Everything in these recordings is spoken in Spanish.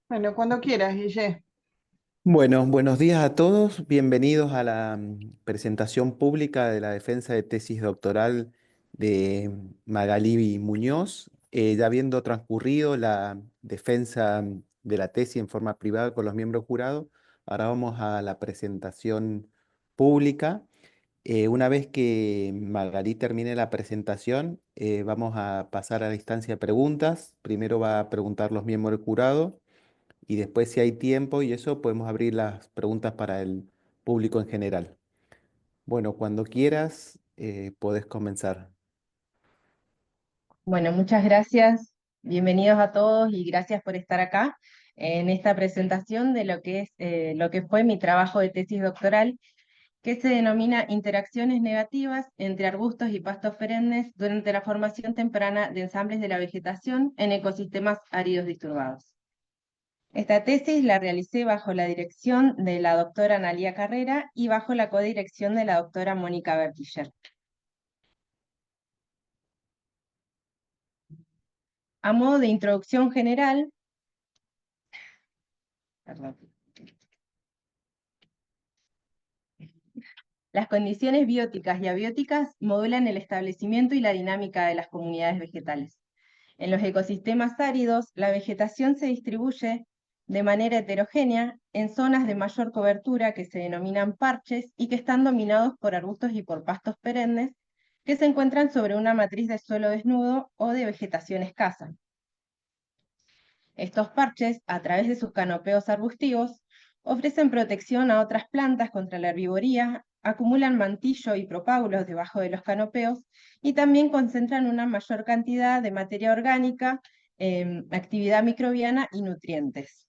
Bueno, cuando quieras, Guille. Bueno, buenos días a todos. Bienvenidos a la presentación pública de la defensa de tesis doctoral de Magalí Muñoz. Ya habiendo transcurrido la defensa de la tesis en forma privada con los miembros jurados, ahora vamos a la presentación pública. Una vez que Magalí termine la presentación, vamos a pasar a la instancia de preguntas. Primero va a preguntar los miembros del jurado y después, si hay tiempo y eso, podemos abrir las preguntas para el público en general. Bueno, cuando quieras, podés comenzar. Bueno, muchas gracias. Bienvenidos a todos y gracias por estar acá en esta presentación de lo que fue mi trabajo de tesis doctoral, que se denomina Interacciones negativas entre arbustos y pastos perennes durante la formación temprana de ensambles de la vegetación en ecosistemas áridos disturbados. Esta tesis la realicé bajo la dirección de la doctora Analía Carrera y bajo la codirección de la doctora Mónica Bertiller. A modo de introducción general, perdón. Las condiciones bióticas y abióticas modulan el establecimiento y la dinámica de las comunidades vegetales. En los ecosistemas áridos, la vegetación se distribuye de manera heterogénea en zonas de mayor cobertura que se denominan parches y que están dominados por arbustos y por pastos perennes que se encuentran sobre una matriz de suelo desnudo o de vegetación escasa. Estos parches, a través de sus canopeos arbustivos, ofrecen protección a otras plantas contra la herbivoría, acumulan mantillo y propágulos debajo de los canopeos y también concentran una mayor cantidad de materia orgánica, actividad microbiana y nutrientes.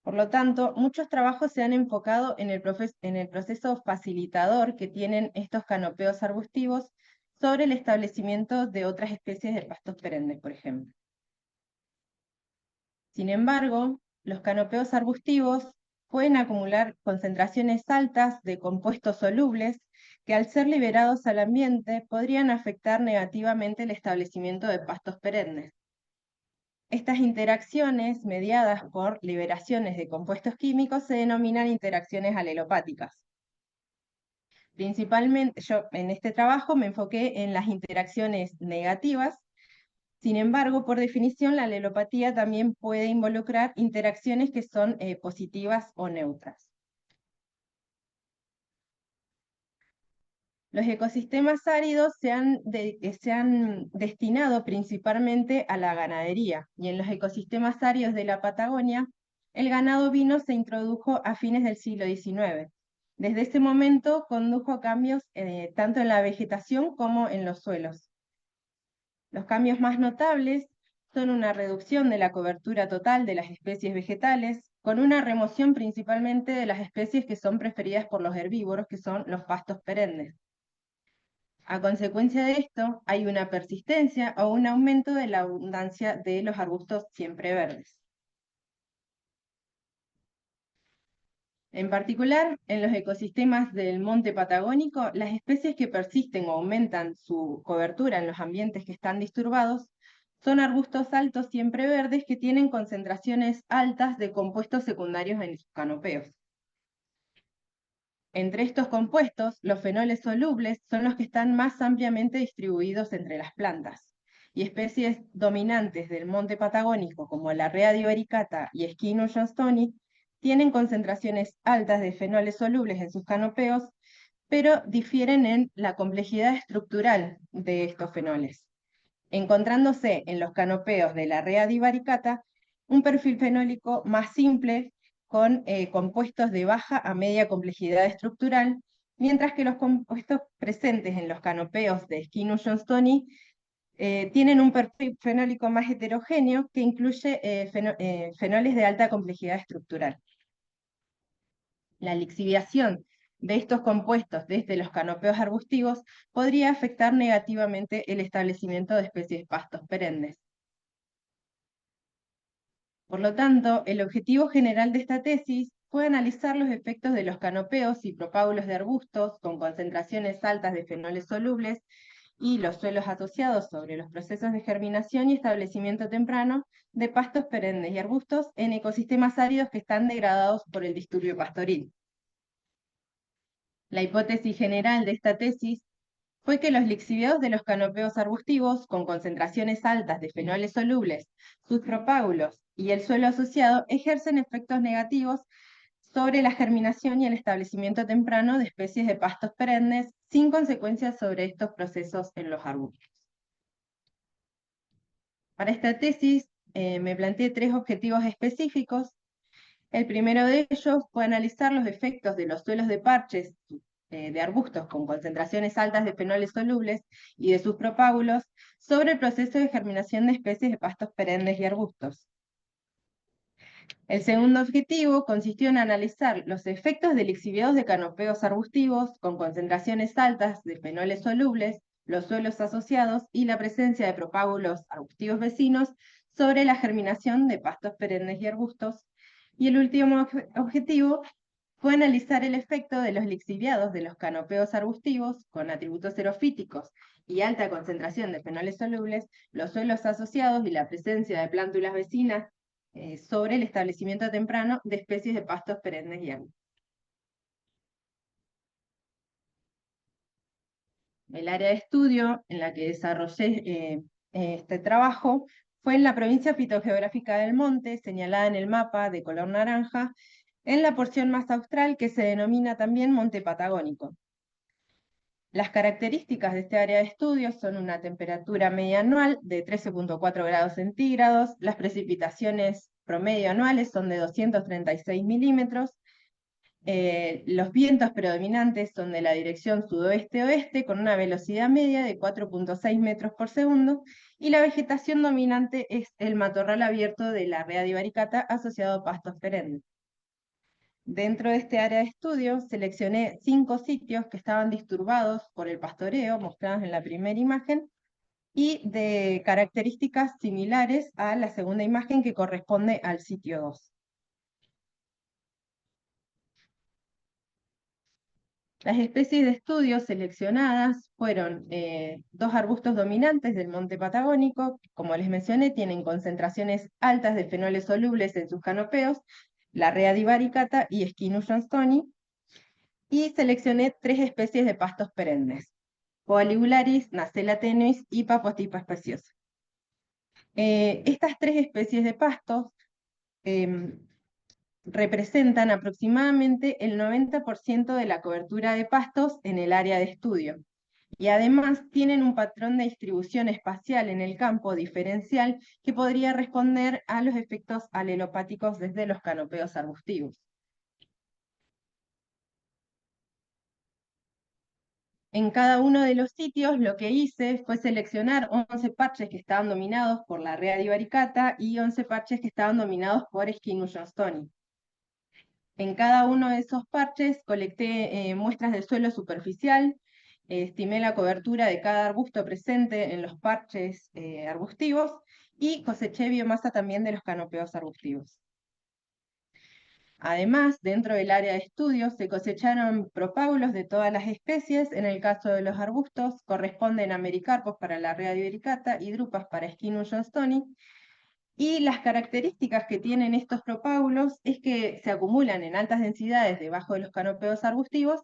Por lo tanto, muchos trabajos se han enfocado en el proceso facilitador que tienen estos canopeos arbustivos sobre el establecimiento de otras especies de pastos perennes, por ejemplo. Sin embargo, los canopeos arbustivos pueden acumular concentraciones altas de compuestos solubles que, al ser liberados al ambiente, podrían afectar negativamente el establecimiento de pastos perennes. Estas interacciones, mediadas por liberaciones de compuestos químicos, se denominan interacciones alelopáticas. Principalmente, yo en este trabajo me enfoqué en las interacciones negativas. Sin embargo, por definición, la alelopatía también puede involucrar interacciones que son positivas o neutras. Los ecosistemas áridos se han destinado principalmente a la ganadería, y en los ecosistemas áridos de la Patagonia, el ganado ovino se introdujo a fines del siglo XIX. Desde ese momento condujo cambios tanto en la vegetación como en los suelos. Los cambios más notables son una reducción de la cobertura total de las especies vegetales, con una remoción principalmente de las especies que son preferidas por los herbívoros, que son los pastos perennes. A consecuencia de esto, hay una persistencia o un aumento de la abundancia de los arbustos siempreverdes. En particular, en los ecosistemas del monte patagónico, las especies que persisten o aumentan su cobertura en los ambientes que están disturbados son arbustos altos siempreverdes que tienen concentraciones altas de compuestos secundarios en sus canopeos. Entre estos compuestos, los fenoles solubles son los que están más ampliamente distribuidos entre las plantas, y especies dominantes del monte patagónico como la Rea divaricata y Skinus johnstoni tienen concentraciones altas de fenoles solubles en sus canopeos, pero difieren en la complejidad estructural de estos fenoles, encontrándose en los canopeos de la Rea divaricata un perfil fenólico más simple con compuestos de baja a media complejidad estructural, mientras que los compuestos presentes en los canopeos de Skinus johnstoni tienen un perfil fenólico más heterogéneo que incluye fenoles de alta complejidad estructural. La lixiviación de estos compuestos desde los canopeos arbustivos podría afectar negativamente el establecimiento de especies de pastos perennes. Por lo tanto, el objetivo general de esta tesis fue analizar los efectos de los canopeos y propágulos de arbustos con concentraciones altas de fenoles solubles y los suelos asociados sobre los procesos de germinación y establecimiento temprano de pastos perennes y arbustos en ecosistemas áridos que están degradados por el disturbio pastoril. La hipótesis general de esta tesis fue que los lixiviados de los canopeos arbustivos, con concentraciones altas de fenoles solubles, sus propágulos y el suelo asociado, ejercen efectos negativos sobre la germinación y el establecimiento temprano de especies de pastos perennes, sin consecuencias sobre estos procesos en los arbustos. Para esta tesis me planteé 3 objetivos específicos. El primero de ellos fue analizar los efectos de los suelos de parches de arbustos con concentraciones altas de fenoles solubles y de sus propágulos sobre el proceso de germinación de especies de pastos perennes y arbustos. El segundo objetivo consistió en analizar los efectos de lixiviados de canopeos arbustivos con concentraciones altas de fenoles solubles, los suelos asociados y la presencia de propágulos arbustivos vecinos sobre la germinación de pastos perennes y arbustos. Y el último objetivo fue analizar el efecto de los lixiviados de los canopeos arbustivos con atributos xerofíticos y alta concentración de fenoles solubles, los suelos asociados y la presencia de plántulas vecinas sobre el establecimiento temprano de especies de pastos perennes y arbustos. El área de estudio en la que desarrollé este trabajo fue en la provincia fitogeográfica del Monte, señalada en el mapa de color naranja, en la porción más austral que se denomina también Monte Patagónico. Las características de este área de estudio son una temperatura media anual de 13,4 grados centígrados, las precipitaciones promedio anuales son de 236 milímetros, los vientos predominantes son de la dirección sudoeste-oeste con una velocidad media de 4,6 metros por segundo, y la vegetación dominante es el matorral abierto de la Readi varicata asociado a pastos perennes. Dentro de este área de estudio seleccioné 5 sitios que estaban disturbados por el pastoreo, mostrados en la primera imagen, y de características similares a la segunda imagen que corresponde al sitio 2. Las especies de estudio seleccionadas fueron 2 arbustos dominantes del monte patagónico, que, como les mencioné, tienen concentraciones altas de fenoles solubles en sus canopeos, la Readi varicata y Esquinus johnstoni, y seleccioné 3 especies de pastos perennes, Poaligularis, Nacella tenuis y Papotipa espaciosa. Estas 3 especies de pastos representan aproximadamente el 90% de la cobertura de pastos en el área de estudio, y además tienen un patrón de distribución espacial en el campo diferencial que podría responder a los efectos alelopáticos desde los canopeos arbustivos. En cada uno de los sitios lo que hice fue seleccionar 11 parches que estaban dominados por la Readi varicata y 11 parches que estaban dominados por Esquinus johnstoni. En cada uno de esos parches colecté muestras del suelo superficial, estimé la cobertura de cada arbusto presente en los parches arbustivos y coseché biomasa también de los canopeos arbustivos. Además, dentro del área de estudio se cosecharon propágulos de todas las especies. En el caso de los arbustos corresponden a mericarpos para la Readi varicata y drupas para Esquinus johnstoni. Y las características que tienen estos propágulos es que se acumulan en altas densidades debajo de los canopeos arbustivos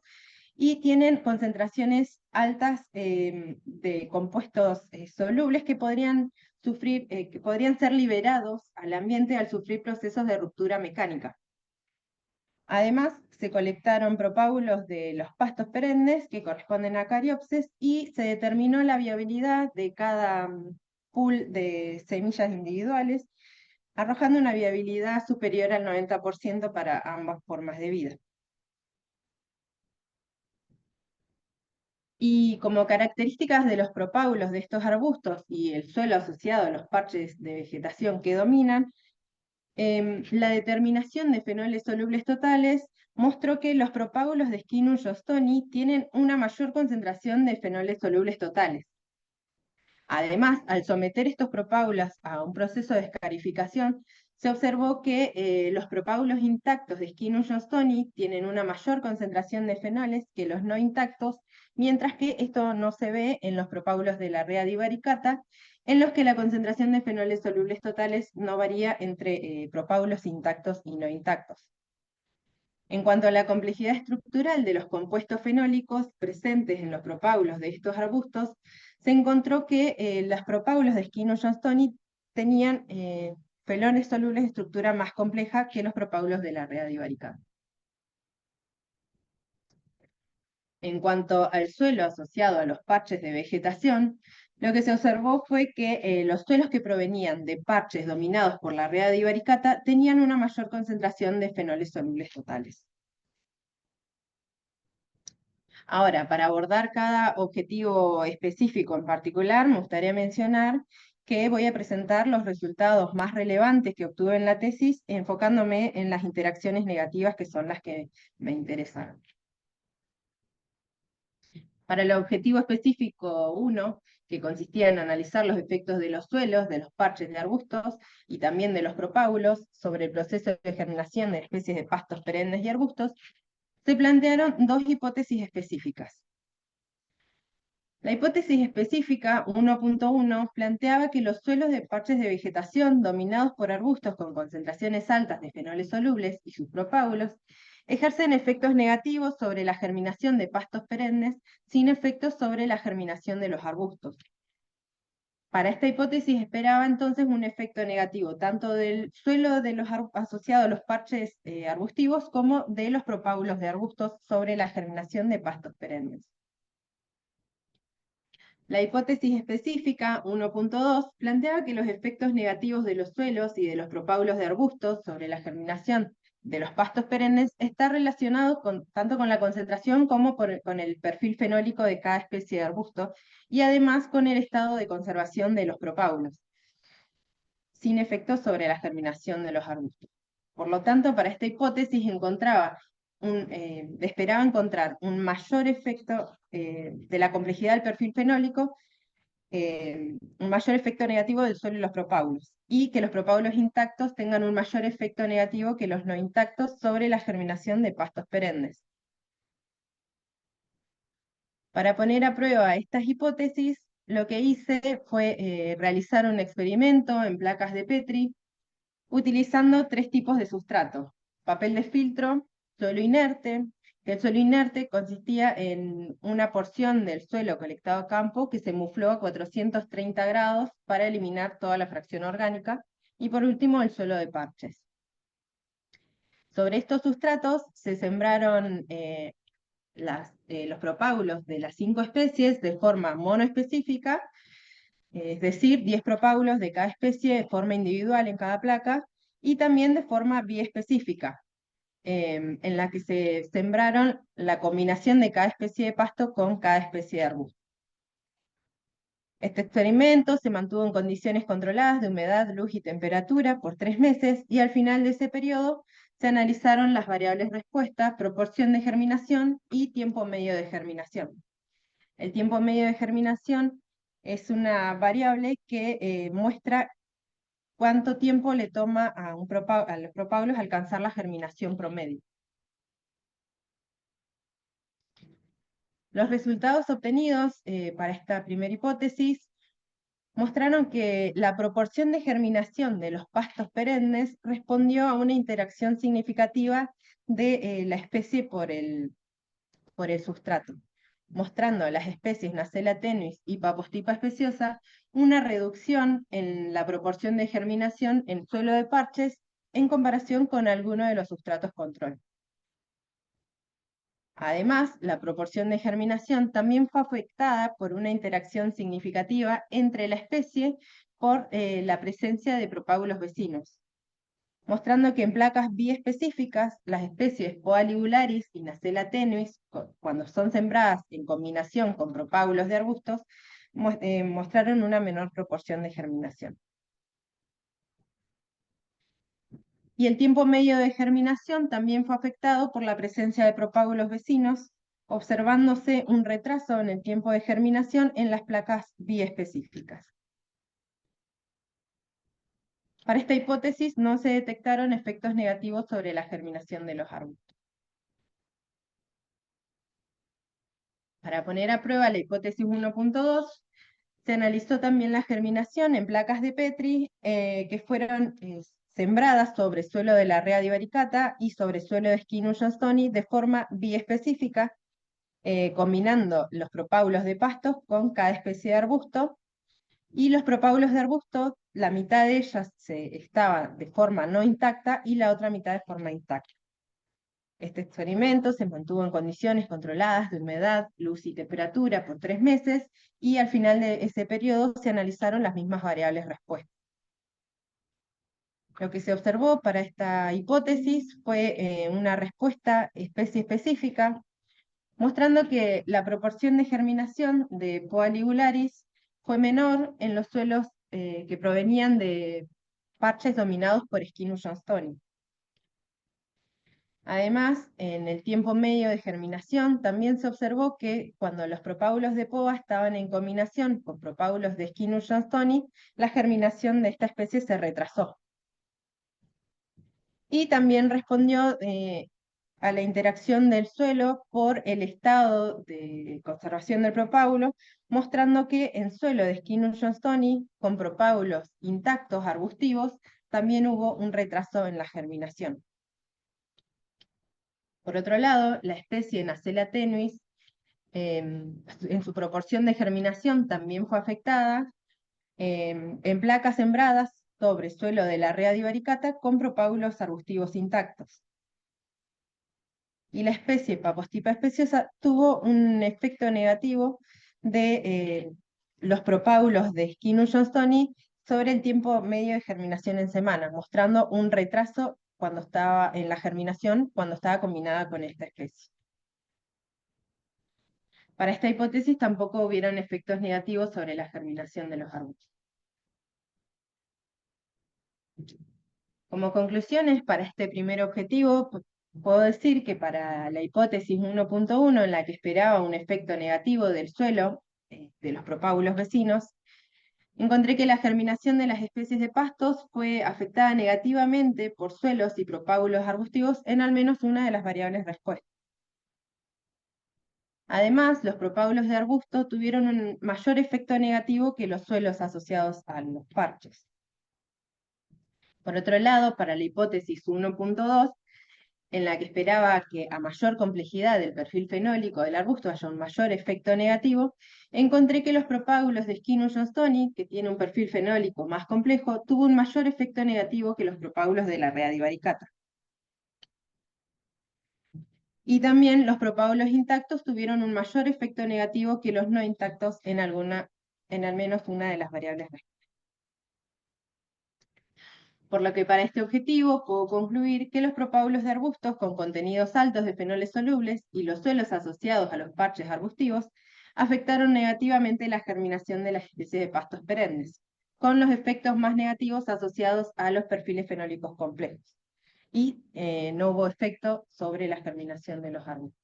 y tienen concentraciones altas de compuestos solubles que podrían ser liberados al ambiente al sufrir procesos de ruptura mecánica. Además, se colectaron propágulos de los pastos perennes que corresponden a Cariopsis y se determinó la viabilidad de cada pool de semillas individuales, arrojando una viabilidad superior al 90% para ambas formas de vida. Y como características de los propágulos de estos arbustos y el suelo asociado a los parches de vegetación que dominan, la determinación de fenoles solubles totales mostró que los propágulos de Esquinus johnstoni tienen una mayor concentración de fenoles solubles totales. Además, al someter estos propágulos a un proceso de escarificación, se observó que los propágulos intactos de Skinus johnstoni tienen una mayor concentración de fenoles que los no intactos, mientras que esto no se ve en los propágulos de la Rea divaricata, en los que la concentración de fenoles solubles totales no varía entre propágulos intactos y no intactos. En cuanto a la complejidad estructural de los compuestos fenólicos presentes en los propágulos de estos arbustos, se encontró que los propágulos de Skinus johnstoni tenían fenoles solubles de estructura más compleja que los propágulos de la Rea divaricata. En cuanto al suelo asociado a los parches de vegetación, lo que se observó fue que los suelos que provenían de parches dominados por la Rea divaricata tenían una mayor concentración de fenoles solubles totales. Ahora, para abordar cada objetivo específico en particular, me gustaría mencionar que voy a presentar los resultados más relevantes que obtuve en la tesis, enfocándome en las interacciones negativas que son las que me interesan. Para el objetivo específico 1, que consistía en analizar los efectos de los suelos, de los parches de arbustos y también de los propágulos sobre el proceso de germinación de especies de pastos perennes y arbustos, se plantearon dos hipótesis específicas. La hipótesis específica 1.1 planteaba que los suelos de parches de vegetación dominados por arbustos con concentraciones altas de fenoles solubles y sus propágulos ejercen efectos negativos sobre la germinación de pastos perennes sin efectos sobre la germinación de los arbustos. Para esta hipótesis esperaba entonces un efecto negativo tanto del suelo de los asociado a los parches arbustivos como de los propágulos de arbustos sobre la germinación de pastos perennes. La hipótesis específica 1.2 planteaba que los efectos negativos de los suelos y de los propágulos de arbustos sobre la germinación de los pastos perennes está relacionado tanto con la concentración como con el perfil fenólico de cada especie de arbusto y además con el estado de conservación de los propágulos, sin efectos sobre la germinación de los arbustos. Por lo tanto, para esta hipótesis esperaba encontrar un mayor efecto de la complejidad del perfil fenólico, un mayor efecto negativo del suelo y los propágulos, y que los propágulos intactos tengan un mayor efecto negativo que los no intactos sobre la germinación de pastos perennes. Para poner a prueba estas hipótesis, lo que hice fue realizar un experimento en placas de Petri, utilizando tres tipos de sustrato: papel de filtro, suelo inerte, que el suelo inerte consistía en una porción del suelo colectado a campo que se mufló a 430 grados para eliminar toda la fracción orgánica, y por último el suelo de parches. Sobre estos sustratos se sembraron los propágulos de las 5 especies de forma monoespecífica, es decir, 10 propágulos de cada especie de forma individual en cada placa, y también de forma biespecífica, en la que se sembraron la combinación de cada especie de pasto con cada especie de arbusto. Este experimento se mantuvo en condiciones controladas de humedad, luz y temperatura por 3 meses, y al final de ese periodo se analizaron las variables respuesta, proporción de germinación y tiempo medio de germinación. El tiempo medio de germinación es una variable que muestra cuánto tiempo le toma a los propágulos alcanzar la germinación promedio. Los resultados obtenidos para esta primera hipótesis mostraron que la proporción de germinación de los pastos perennes respondió a una interacción significativa de la especie por el sustrato, mostrando a las especies Nacella tenuis y Papostipa speciosa una reducción en la proporción de germinación en suelo de parches en comparación con alguno de los sustratos control. Además, la proporción de germinación también fue afectada por una interacción significativa entre la especie por la presencia de propágulos vecinos, mostrando que en placas biespecíficas, las especies Poa ligularis y Nacella tenuis, cuando son sembradas en combinación con propágulos de arbustos, mostraron una menor proporción de germinación. Y el tiempo medio de germinación también fue afectado por la presencia de propágulos vecinos, observándose un retraso en el tiempo de germinación en las placas biespecíficas. Para esta hipótesis no se detectaron efectos negativos sobre la germinación de los arbustos. Para poner a prueba la hipótesis 1.2, se analizó también la germinación en placas de Petri que fueron sembradas sobre suelo de la rea divaricata y sobre suelo de Skinus johnstoni de forma biespecífica, combinando los propágulos de pastos con cada especie de arbusto, y los propágulos de arbusto, la mitad de ellas estaba de forma no intacta y la otra mitad de forma intacta. Este experimento se mantuvo en condiciones controladas de humedad, luz y temperatura por 3 meses, y al final de ese periodo se analizaron las mismas variables respuestas. Lo que se observó para esta hipótesis fue una respuesta especie específica, mostrando que la proporción de germinación de Poa ligularis fue menor en los suelos que provenían de parches dominados por Skinus johnstoni. Además, en el tiempo medio de germinación también se observó que cuando los propágulos de Poa estaban en combinación con propágulos de Skinus johnstoni, la germinación de esta especie se retrasó. Y también respondió a la interacción del suelo por el estado de conservación del propágulo, mostrando que en suelo de Skinus johnstoni, con propágulos intactos arbustivos, también hubo un retraso en la germinación. Por otro lado, la especie Nacella tenuis, en su proporción de germinación también fue afectada en placas sembradas sobre suelo de la rea divaricata con propágulos arbustivos intactos. Y la especie Papostipa speciosa tuvo un efecto negativo de los propágulos de Skinus johnstoni sobre el tiempo medio de germinación en semana, mostrando un retraso cuando estaba en la germinación, cuando estaba combinada con esta especie. Para esta hipótesis tampoco hubieron efectos negativos sobre la germinación de los arbustos. Como conclusiones para este primer objetivo, puedo decir que para la hipótesis 1.1, en la que esperaba un efecto negativo del suelo de los propágulos vecinos, encontré que la germinación de las especies de pastos fue afectada negativamente por suelos y propágulos arbustivos en al menos una de las variables respuestas. Además, los propágulos de arbusto tuvieron un mayor efecto negativo que los suelos asociados a los parches. Por otro lado, para la hipótesis 1.2, en la que esperaba que a mayor complejidad del perfil fenólico del arbusto haya un mayor efecto negativo, encontré que los propágulos de Skinus johnstoni, que tiene un perfil fenólico más complejo, tuvo un mayor efecto negativo que los propágulos de la rea divaricata. Y también los propágulos intactos tuvieron un mayor efecto negativo que los no intactos en al menos una de las variables respuestas. Por lo que para este objetivo puedo concluir que los propágulos de arbustos con contenidos altos de fenoles solubles y los suelos asociados a los parches arbustivos afectaron negativamente la germinación de las especies de pastos perennes, con los efectos más negativos asociados a los perfiles fenólicos complejos. Y no hubo efecto sobre la germinación de los arbustos.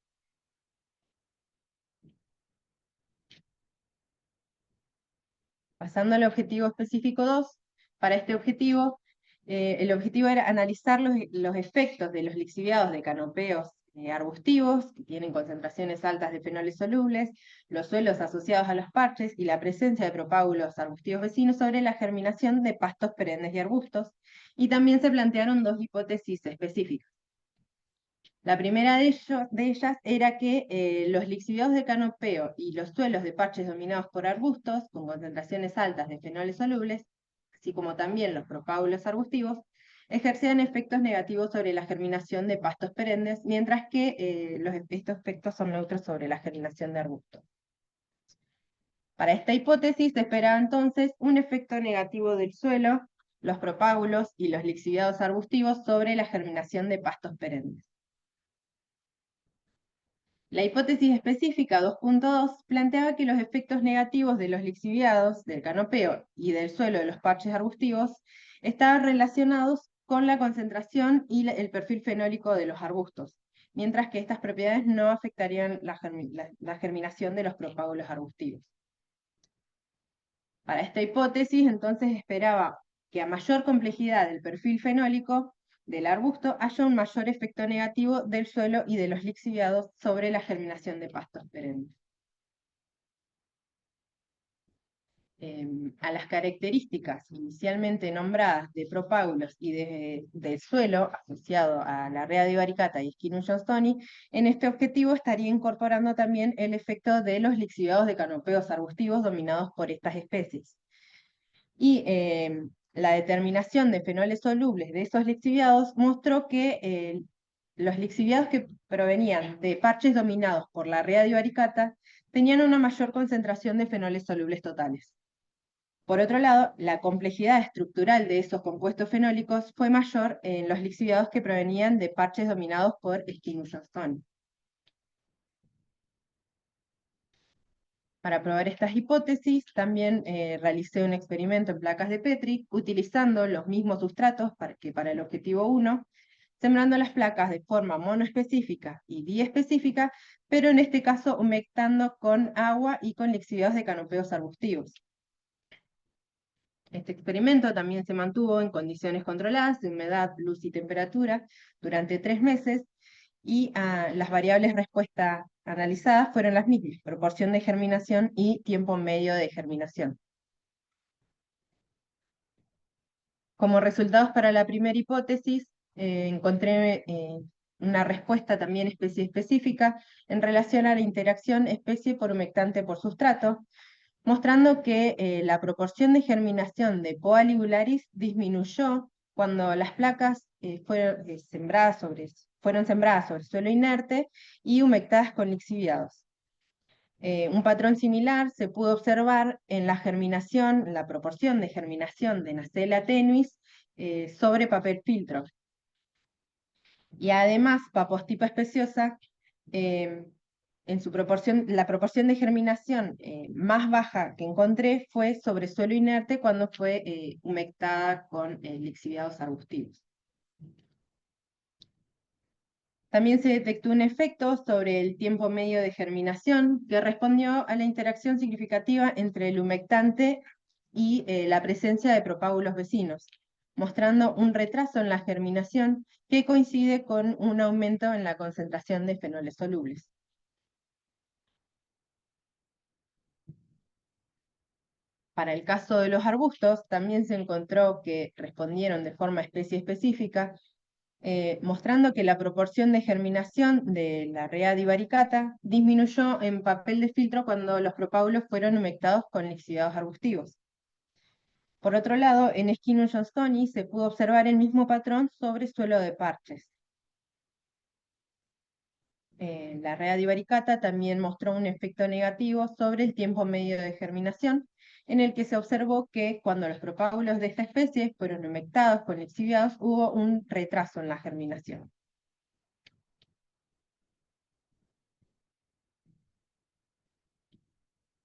Pasando al objetivo específico 2, para este objetivo, el objetivo era analizar los efectos de los lixiviados de canopeos arbustivos, que tienen concentraciones altas de fenoles solubles, los suelos asociados a los parches y la presencia de propágulos arbustivos vecinos sobre la germinación de pastos perennes y arbustos, y también se plantearon dos hipótesis específicas. La primera de ellas era que los lixiviados de canopeo y los suelos de parches dominados por arbustos, con concentraciones altas de fenoles solubles, así como también los propágulos arbustivos, ejercían efectos negativos sobre la germinación de pastos perennes, mientras que estos efectos son neutros sobre la germinación de arbustos. Para esta hipótesis se esperaba entonces un efecto negativo del suelo, los propágulos y los lixiviados arbustivos sobre la germinación de pastos perennes. La hipótesis específica 2.2 planteaba que los efectos negativos de los lixiviados, del canopeo y del suelo de los parches arbustivos estaban relacionados con la concentración y el perfil fenólico de los arbustos, mientras que estas propiedades no afectarían la germinación de los propágulos arbustivos. Para esta hipótesis, entonces esperaba que a mayor complejidad del perfil fenólico del arbusto haya un mayor efecto negativo del suelo y de los lixiviados sobre la germinación de pastos perennes. A las características inicialmente nombradas de propágulos y del suelo asociado a la rea de Baricata y Skinus johnstoni, en este objetivo estaría incorporando también el efecto de los lixiviados de canopeos arbustivos dominados por estas especies. Y la determinación de fenoles solubles de esos lixiviados mostró que los lixiviados que provenían de parches dominados por la rea de Baricata tenían una mayor concentración de fenoles solubles totales. Por otro lado, la complejidad estructural de esos compuestos fenólicos fue mayor en los lixiviados que provenían de parches dominados por Skinus johnstoni. Para probar estas hipótesis, también realicé un experimento en placas de Petri, utilizando los mismos sustratos que para el objetivo 1, sembrando las placas de forma monoespecífica y diespecífica, pero en este caso humectando con agua y con lixiviados de canopeos arbustivos. Este experimento también se mantuvo en condiciones controladas de humedad, luz y temperatura durante 3 meses, y las variables respuesta analizadas fueron las mismas: proporción de germinación y tiempo medio de germinación. Como resultados para la primera hipótesis, encontré una respuesta también especie específica en relación a la interacción especie por humectante por sustrato, mostrando que la proporción de germinación de Poa ligularis disminuyó cuando las placas fueron sembradas sobre suelo inerte y humectadas con lixiviados. Un patrón similar se pudo observar en la germinación, la proporción de germinación de Nacella tenuis sobre papel filtro. Y además, Papostipa especiosa, en su proporción, la proporción de germinación más baja que encontré fue sobre suelo inerte cuando fue humectada con lixiviados arbustivos. También se detectó un efecto sobre el tiempo medio de germinación que respondió a la interacción significativa entre el humectante y la presencia de propágulos vecinos, mostrando un retraso en la germinación que coincide con un aumento en la concentración de fenoles solubles. Para el caso de los arbustos, también se encontró que respondieron de forma especie específica, mostrando que la proporción de germinación de la rea divaricata disminuyó en papel de filtro cuando los propágulos fueron humectados con lixiviados arbustivos. Por otro lado, en Skinus johnstoni se pudo observar el mismo patrón sobre suelo de parches. La rea divaricata también mostró un efecto negativo sobre el tiempo medio de germinación, en el que se observó que cuando los propágulos de esta especie fueron humectados con lixiviados, hubo un retraso en la germinación.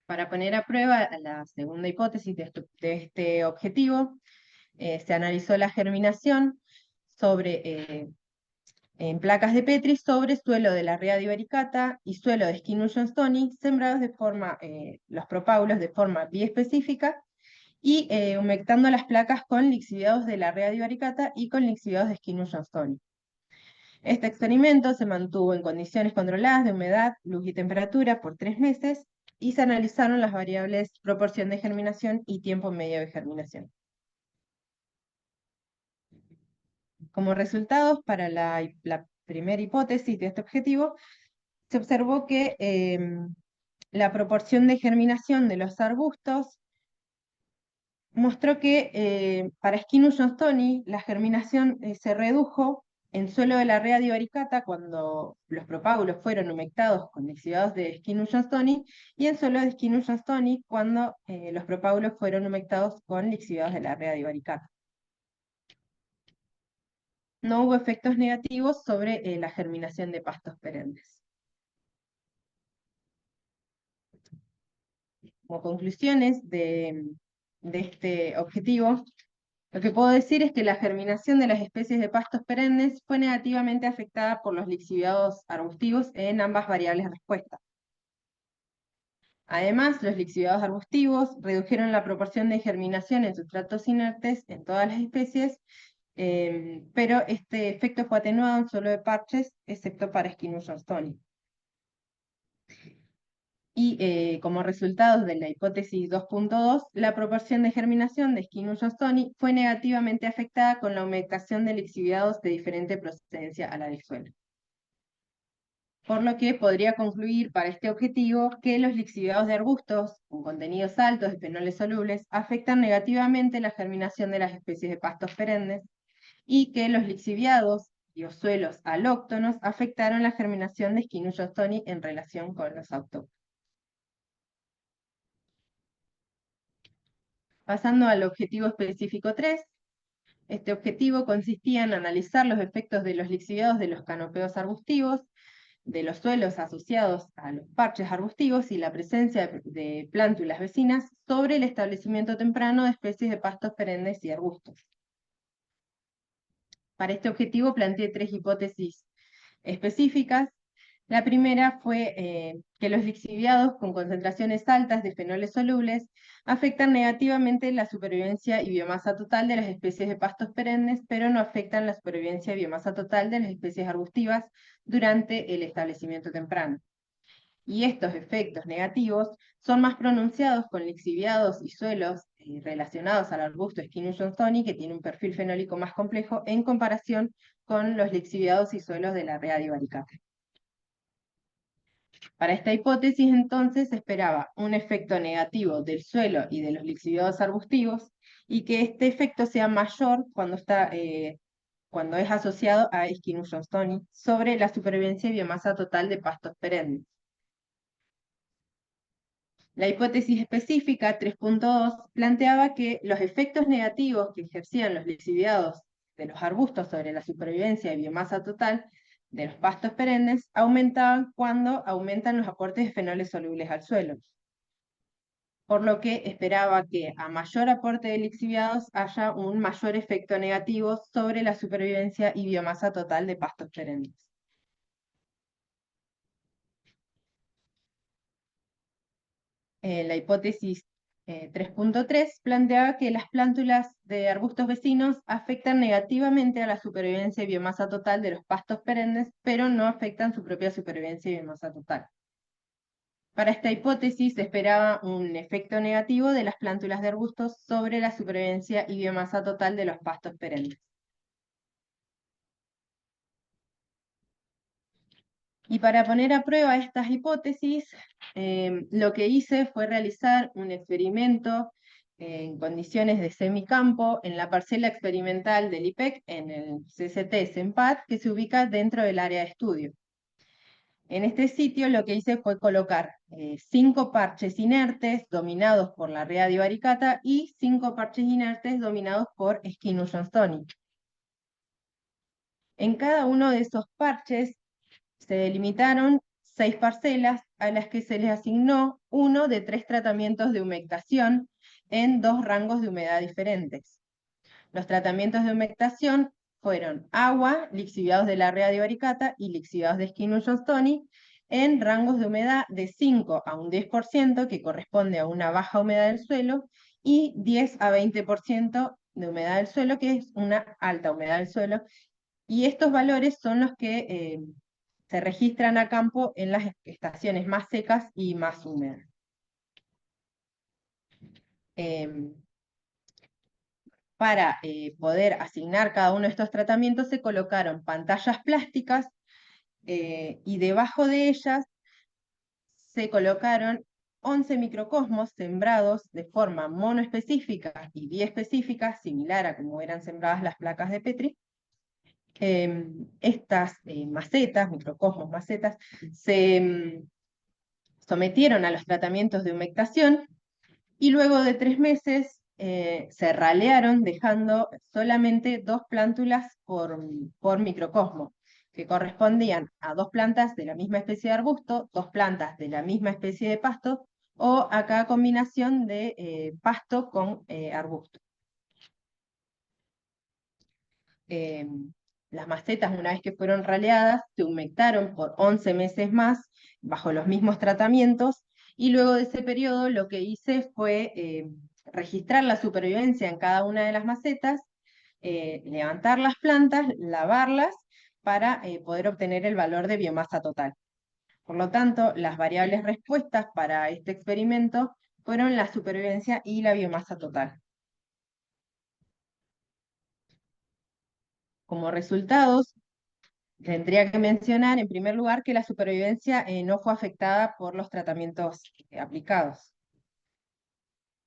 Para poner a prueba la segunda hipótesis de este objetivo, se analizó la germinación en placas de Petri sobre suelo de la rea divaricata y suelo de Skinus johnstoni, sembrados los propágulos de forma biespecífica y humectando las placas con lixiviados de la rea divaricata y con lixiviados de Skinus johnstoni. Este experimento se mantuvo en condiciones controladas de humedad, luz y temperatura por 3 meses, y se analizaron las variables proporción de germinación y tiempo medio de germinación. Como resultados para la primera hipótesis de este objetivo, se observó que la proporción de germinación de los arbustos mostró que para Skinus johnstoni la germinación se redujo en suelo de la rea divaricata cuando los propágulos fueron humectados con lixiviados de Skinus johnstoni, y en suelo de Skinus johnstoni cuando los propágulos fueron humectados con lixiviados de la rea divaricata. No hubo efectos negativos sobre la germinación de pastos perennes. Como conclusiones de este objetivo, lo que puedo decir es que la germinación de las especies de pastos perennes fue negativamente afectada por los lixiviados arbustivos en ambas variables de respuesta. Además, los lixiviados arbustivos redujeron la proporción de germinación en sustratos inertes en todas las especies, pero este efecto fue atenuado en suelo de parches, excepto para Skinus johnstoni. Y como resultado de la hipótesis 2.2, la proporción de germinación de Skinus johnstoni fue negativamente afectada con la humectación de lixiviados de diferente procedencia a la del suelo. Por lo que podría concluir para este objetivo que los lixiviados de arbustos con contenidos altos de fenoles solubles afectan negativamente la germinación de las especies de pastos perennes y que los lixiviados y los suelos alóctonos afectaron la germinación de Skinus johnstoni en relación con los autóctonos. Pasando al objetivo específico 3, este objetivo consistía en analizar los efectos de los lixiviados de los canopeos arbustivos, de los suelos asociados a los parches arbustivos y la presencia de plántulas vecinas sobre el establecimiento temprano de especies de pastos perennes y arbustos. Para este objetivo planteé 3 hipótesis específicas. La primera fue que los lixiviados con concentraciones altas de fenoles solubles afectan negativamente la supervivencia y biomasa total de las especies de pastos perennes, pero no afectan la supervivencia y biomasa total de las especies arbustivas durante el establecimiento temprano. Y estos efectos negativos son más pronunciados con lixiviados y suelos relacionados al arbusto Skinus johnstoni, que tiene un perfil fenólico más complejo en comparación con los lixiviados y suelos de la Readio varicata. Para esta hipótesis, entonces, se esperaba un efecto negativo del suelo y de los lixiviados arbustivos, y que este efecto sea mayor cuando es asociado a Skinus johnstoni sobre la supervivencia y biomasa total de pastos perennes. La hipótesis específica 3.2 planteaba que los efectos negativos que ejercían los lixiviados de los arbustos sobre la supervivencia y biomasa total de los pastos perennes aumentaban cuando aumentan los aportes de fenoles solubles al suelo, por lo que esperaba que a mayor aporte de lixiviados haya un mayor efecto negativo sobre la supervivencia y biomasa total de pastos perennes. La hipótesis 3.3 planteaba que las plántulas de arbustos vecinos afectan negativamente a la supervivencia y biomasa total de los pastos perennes, pero no afectan su propia supervivencia y biomasa total. Para esta hipótesis se esperaba un efecto negativo de las plántulas de arbustos sobre la supervivencia y biomasa total de los pastos perennes. Y para poner a prueba estas hipótesis, lo que hice fue realizar un experimento en condiciones de semicampo en la parcela experimental del IPEC, en el CCT SEMPAD, que se ubica dentro del área de estudio. En este sitio lo que hice fue colocar 5 parches inertes dominados por la Readio varicata y 5 parches inertes dominados por Skinus johnstoni. En cada uno de esos parches se delimitaron 6 parcelas a las que se les asignó uno de 3 tratamientos de humectación en 2 rangos de humedad diferentes. Los tratamientos de humectación fueron agua, lixiviados de la Readio varicata y lixiviados de Skinus johnstoni en rangos de humedad de 5 a un 10%, que corresponde a una baja humedad del suelo, y 10 a 20% de humedad del suelo, que es una alta humedad del suelo. Y estos valores son los que se registran a campo en las estaciones más secas y más húmedas. Para poder asignar cada uno de estos tratamientos se colocaron pantallas plásticas y debajo de ellas se colocaron 11 microcosmos sembrados de forma monoespecífica y biespecífica, similar a como eran sembradas las placas de Petri. Estas macetas, microcosmos macetas, se sometieron a los tratamientos de humectación y luego de 3 meses se ralearon dejando solamente 2 plántulas por microcosmo, que correspondían a 2 plantas de la misma especie de arbusto, 2 plantas de la misma especie de pasto, o a cada combinación de pasto con arbusto. Las macetas, una vez que fueron raleadas, se humectaron por 11 meses más, bajo los mismos tratamientos, y luego de ese periodo lo que hice fue registrar la supervivencia en cada una de las macetas, levantar las plantas, lavarlas, para poder obtener el valor de biomasa total. Por lo tanto, las variables respuestas para este experimento fueron la supervivencia y la biomasa total. Como resultados, tendría que mencionar en primer lugar que la supervivencia no fue afectada por los tratamientos aplicados.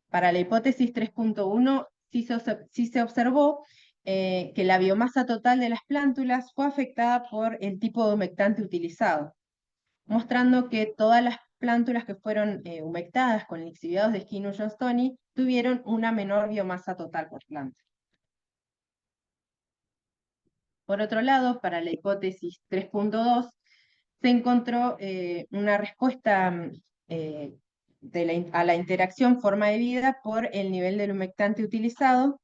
Para la hipótesis 3.1 sí se observó que la biomasa total de las plántulas fue afectada por el tipo de humectante utilizado, mostrando que todas las plántulas que fueron humectadas con lixiviados de Skinu-Johnstoni tuvieron una menor biomasa total por planta. Por otro lado, para la hipótesis 3.2, se encontró una respuesta a la interacción forma de vida por el nivel del humectante utilizado,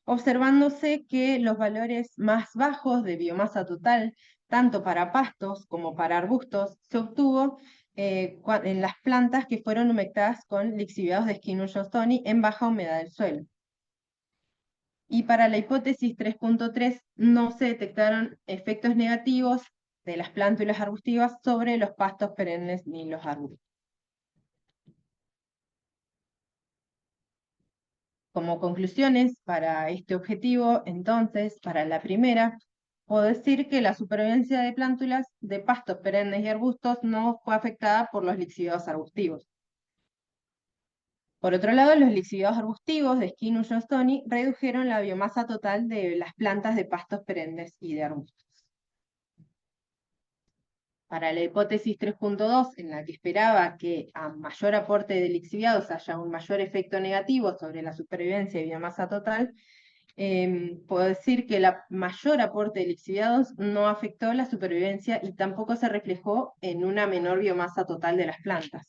observándose que los valores más bajos de biomasa total, tanto para pastos como para arbustos, se obtuvo en las plantas que fueron humectadas con lixiviados de Skinu-Johnstoni en baja humedad del suelo. Y para la hipótesis 3.3 no se detectaron efectos negativos de las plántulas arbustivas sobre los pastos perennes ni los arbustos. Como conclusiones para este objetivo, entonces, para la primera, puedo decir que la supervivencia de plántulas de pastos perennes y arbustos no fue afectada por los lixiviados arbustivos. Por otro lado, los lixiviados arbustivos de Skinu-Johnstoni redujeron la biomasa total de las plantas de pastos perennes y de arbustos. Para la hipótesis 3.2, en la que esperaba que a mayor aporte de lixiviados haya un mayor efecto negativo sobre la supervivencia y biomasa total, puedo decir que el mayor aporte de lixiviados no afectó la supervivencia y tampoco se reflejó en una menor biomasa total de las plantas.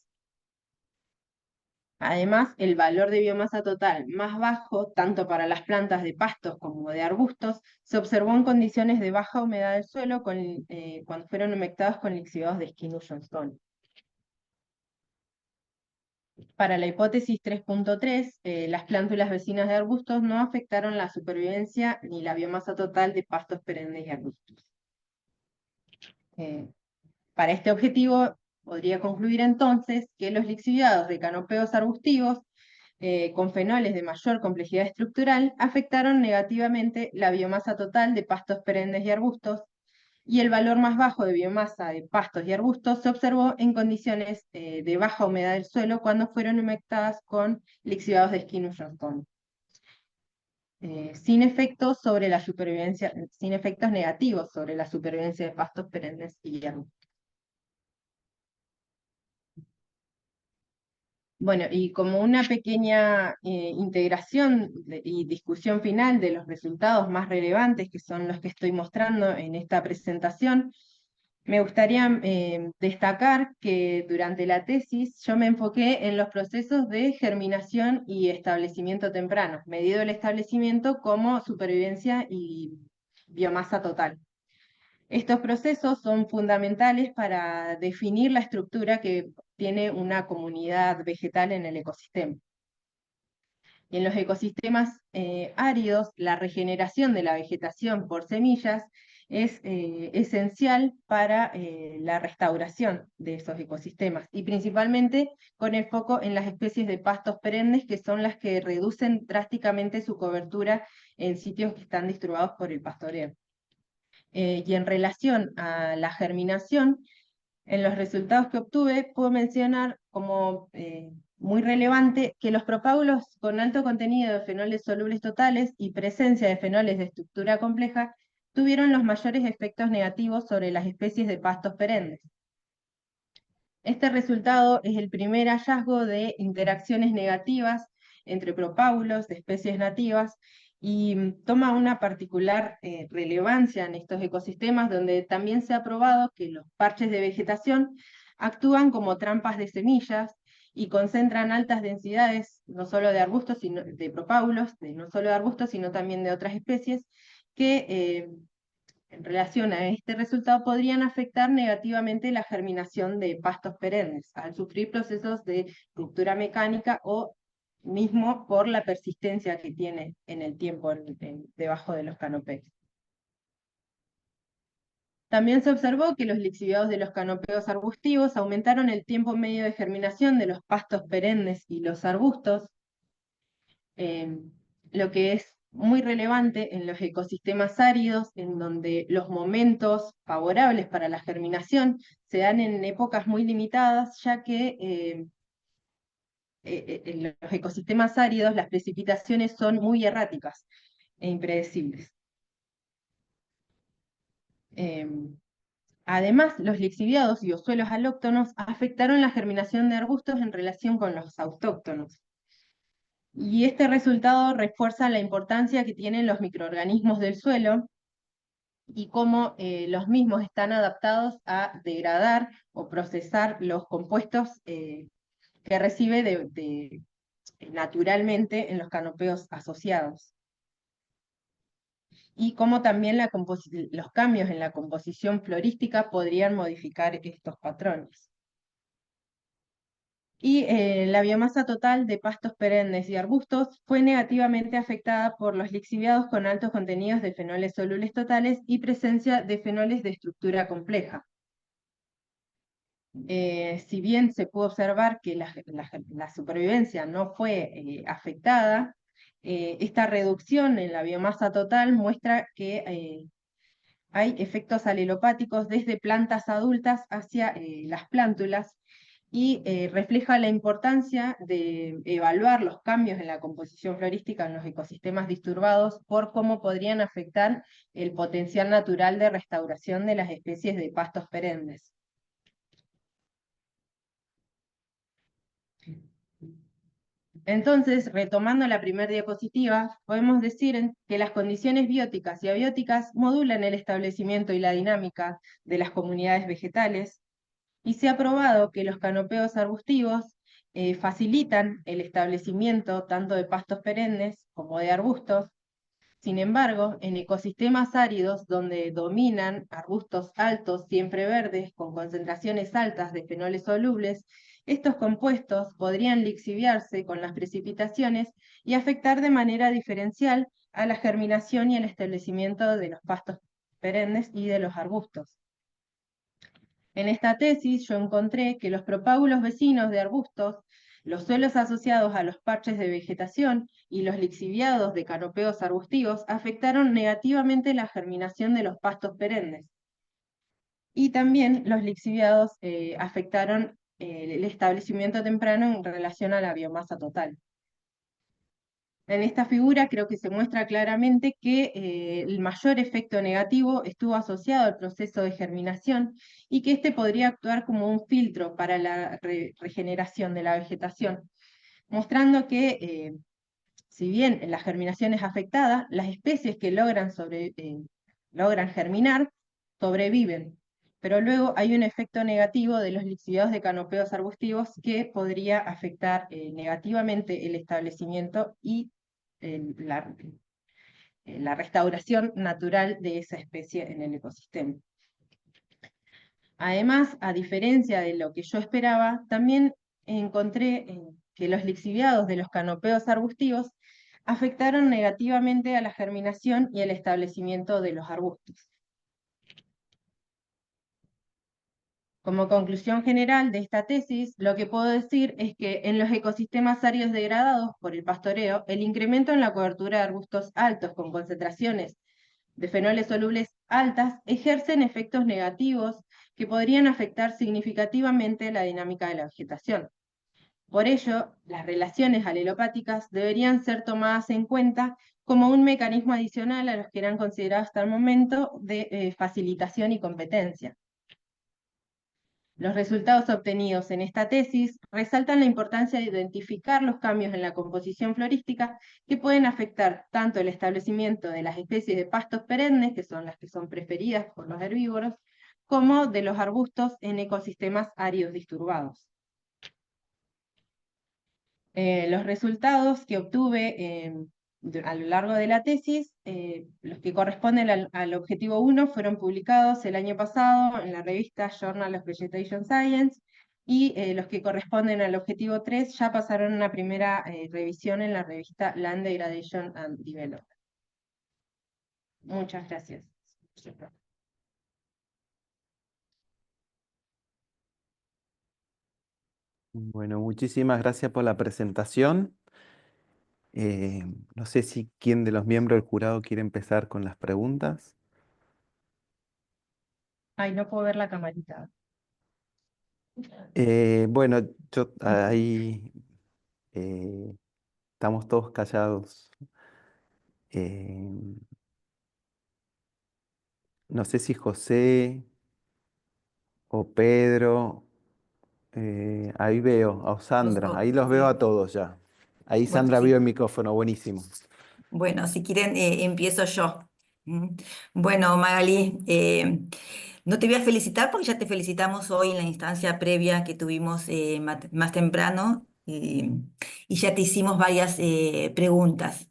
Además, el valor de biomasa total más bajo, tanto para las plantas de pastos como de arbustos, se observó en condiciones de baja humedad del suelo cuando fueron humectados con lixiviados de Skinu-Johnstoni. Para la hipótesis 3.3, las plántulas vecinas de arbustos no afectaron la supervivencia ni la biomasa total de pastos perennes y arbustos. Para este objetivo, podría concluir entonces que los lixiviados de canopeos arbustivos con fenoles de mayor complejidad estructural afectaron negativamente la biomasa total de pastos perennes y arbustos, y el valor más bajo de biomasa de pastos y arbustos se observó en condiciones de baja humedad del suelo cuando fueron humectadas con lixiviados de Skinu-Johnstoni, sin efectos sobre la supervivencia, sin efectos negativos sobre la supervivencia de pastos perennes y arbustos. Bueno, y como una pequeña integración y discusión final de los resultados más relevantes, que son los que estoy mostrando en esta presentación, me gustaría destacar que durante la tesis yo me enfoqué en los procesos de germinación y establecimiento temprano, medido el establecimiento como supervivencia y biomasa total. Estos procesos son fundamentales para definir la estructura que tiene una comunidad vegetal en el ecosistema. Y en los ecosistemas áridos, la regeneración de la vegetación por semillas es esencial para la restauración de esos ecosistemas, y principalmente con el foco en las especies de pastos perennes, que son las que reducen drásticamente su cobertura en sitios que están distribuidos por el pastoreo. Y en relación a la germinación, en los resultados que obtuve, puedo mencionar como muy relevante que los propágulos con alto contenido de fenoles solubles totales y presencia de fenoles de estructura compleja tuvieron los mayores efectos negativos sobre las especies de pastos perennes. Este resultado es el primer hallazgo de interacciones negativas entre propágulos de especies nativas y toma una particular relevancia en estos ecosistemas, donde también se ha probado que los parches de vegetación actúan como trampas de semillas y concentran altas densidades, no solo de arbustos, sino de propágulos, no solo de arbustos, sino también de otras especies, que en relación a este resultado podrían afectar negativamente la germinación de pastos perennes, al sufrir procesos de ruptura mecánica o mismo por la persistencia que tiene en el tiempo debajo de los canopeos. También se observó que los lixiviados de los canopeos arbustivos aumentaron el tiempo medio de germinación de los pastos perennes y los arbustos, lo que es muy relevante en los ecosistemas áridos, en donde los momentos favorables para la germinación se dan en épocas muy limitadas, ya que en los ecosistemas áridos las precipitaciones son muy erráticas e impredecibles. Además, los lixiviados y los suelos alóctonos afectaron la germinación de arbustos en relación con los autóctonos. Y este resultado refuerza la importancia que tienen los microorganismos del suelo y cómo los mismos están adaptados a degradar o procesar los compuestos que recibe naturalmente en los canopeos asociados. Y cómo también los cambios en la composición florística podrían modificar estos patrones. Y la biomasa total de pastos perennes y arbustos fue negativamente afectada por los lixiviados con altos contenidos de fenoles solubles totales y presencia de fenoles de estructura compleja. Si bien se pudo observar que la supervivencia no fue afectada, esta reducción en la biomasa total muestra que hay efectos alelopáticos desde plantas adultas hacia las plántulas y refleja la importancia de evaluar los cambios en la composición florística en los ecosistemas disturbados por cómo podrían afectar el potencial natural de restauración de las especies de pastos perennes. Entonces, retomando la primera diapositiva, podemos decir que las condiciones bióticas y abióticas modulan el establecimiento y la dinámica de las comunidades vegetales, y se ha probado que los canopeos arbustivos facilitan el establecimiento tanto de pastos perennes como de arbustos. Sin embargo, en ecosistemas áridos donde dominan arbustos altos, siempre verdes, con concentraciones altas de fenoles solubles, estos compuestos podrían lixiviarse con las precipitaciones y afectar de manera diferencial a la germinación y el establecimiento de los pastos perennes y de los arbustos. En esta tesis yo encontré que los propágulos vecinos de arbustos, los suelos asociados a los parches de vegetación y los lixiviados de canopeos arbustivos afectaron negativamente la germinación de los pastos perennes. Y también los lixiviados afectaron el establecimiento temprano en relación a la biomasa total. En esta figura creo que se muestra claramente que el mayor efecto negativo estuvo asociado al proceso de germinación y que este podría actuar como un filtro para la regeneración de la vegetación, mostrando que si bien la germinación es afectada, las especies que logran germinar sobreviven, pero luego hay un efecto negativo de los lixiviados de canopeos arbustivos que podría afectar negativamente el establecimiento y la restauración natural de esa especie en el ecosistema. Además, a diferencia de lo que yo esperaba, también encontré que los lixiviados de los canopeos arbustivos afectaron negativamente a la germinación y el establecimiento de los arbustos. Como conclusión general de esta tesis, lo que puedo decir es que en los ecosistemas áridos degradados por el pastoreo, el incremento en la cobertura de arbustos altos con concentraciones de fenoles solubles altas ejercen efectos negativos que podrían afectar significativamente la dinámica de la vegetación. Por ello, las relaciones alelopáticas deberían ser tomadas en cuenta como un mecanismo adicional a los que eran considerados hasta el momento de facilitación y competencia. Los resultados obtenidos en esta tesis resaltan la importancia de identificar los cambios en la composición florística que pueden afectar tanto el establecimiento de las especies de pastos perennes, que son las que son preferidas por los herbívoros, como de los arbustos en ecosistemas áridos disturbados. Los resultados que obtuve a lo largo de la tesis. Los que corresponden al objetivo 1 fueron publicados el año pasado en la revista Journal of Vegetation Science, y los que corresponden al objetivo 3 ya pasaron una primera revisión en la revista Land Degradation and Development. Muchas gracias. Bueno, muchísimas gracias por la presentación. No sé si quién de los miembros del jurado quiere empezar con las preguntas. Ay, no puedo ver la camarita. Bueno, yo ahí estamos todos callados. Eh, no sé si José o Pedro. Ahí veo a Sandra, ahí los veo a todos ya. Ahí Bueno, Sandra vio sí. el micrófono, buenísimo. Bueno, si quieren, empiezo yo. Mm. Bueno, Magali, no te voy a felicitar porque ya te felicitamos hoy en la instancia previa que tuvimos más temprano, y ya te hicimos varias preguntas.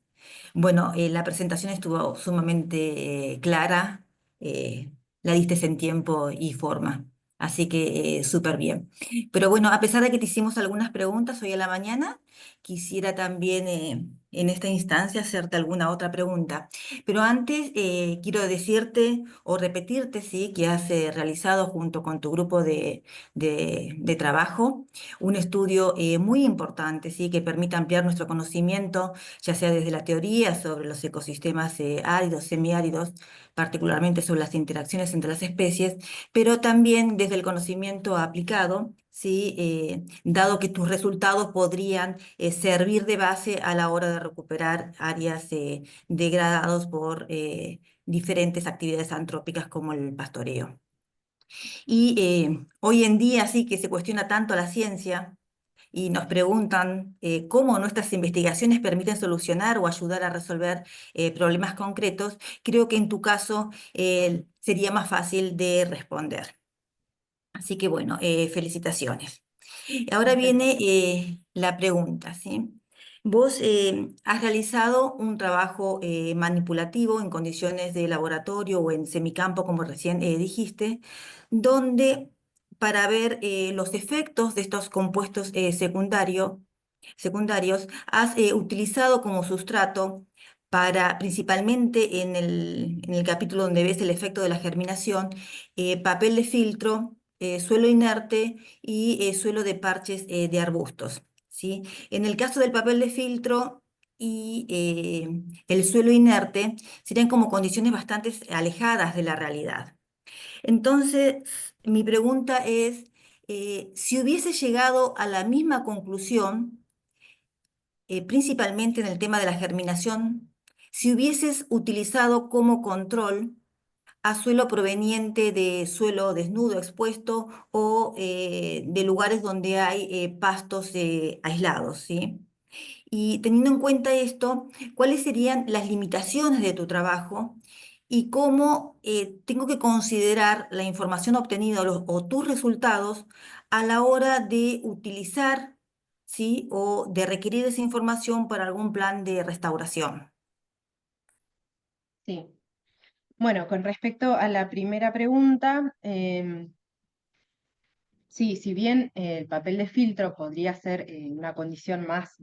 Bueno, la presentación estuvo sumamente clara, eh, la diste en tiempo y forma, así que súper bien. Pero bueno, a pesar de que te hicimos algunas preguntas hoy a la mañana, quisiera también en esta instancia hacerte alguna otra pregunta. Pero antes quiero decirte o repetirte, sí, que has realizado junto con tu grupo de trabajo un estudio muy importante, sí, que permite ampliar nuestro conocimiento, ya sea desde la teoría sobre los ecosistemas áridos, semiáridos, particularmente sobre las interacciones entre las especies, pero también desde el conocimiento aplicado, ¿sí? Dado que tus resultados podrían servir de base a la hora de recuperar áreas degradadas por diferentes actividades antrópicas como el pastoreo. Y hoy en día sí que se cuestiona tanto la ciencia y nos preguntan cómo nuestras investigaciones permiten solucionar o ayudar a resolver problemas concretos. Creo que en tu caso sería más fácil de responder. Así que bueno, felicitaciones. Ahora Muchas viene gracias. la pregunta, ¿sí? Vos has realizado un trabajo manipulativo en condiciones de laboratorio o en semicampo, como recién dijiste, donde para ver los efectos de estos compuestos secundarios, has utilizado como sustrato para, principalmente en el capítulo donde ves el efecto de la germinación, papel de filtro, suelo inerte y suelo de parches de arbustos, ¿sí? En el caso del papel de filtro y el suelo inerte, serían como condiciones bastante alejadas de la realidad. Entonces, mi pregunta es, si hubiese llegado a la misma conclusión, principalmente en el tema de la germinación, si hubieses utilizado como control a suelo proveniente de suelo desnudo, expuesto o de lugares donde hay pastos aislados, ¿sí? Y teniendo en cuenta esto, ¿cuáles serían las limitaciones de tu trabajo y cómo tengo que considerar la información obtenida o tus resultados a la hora de utilizar, ¿sí? O de requerir esa información para algún plan de restauración? Sí. Bueno, con respecto a la primera pregunta, sí, si bien el papel de filtro podría ser una condición más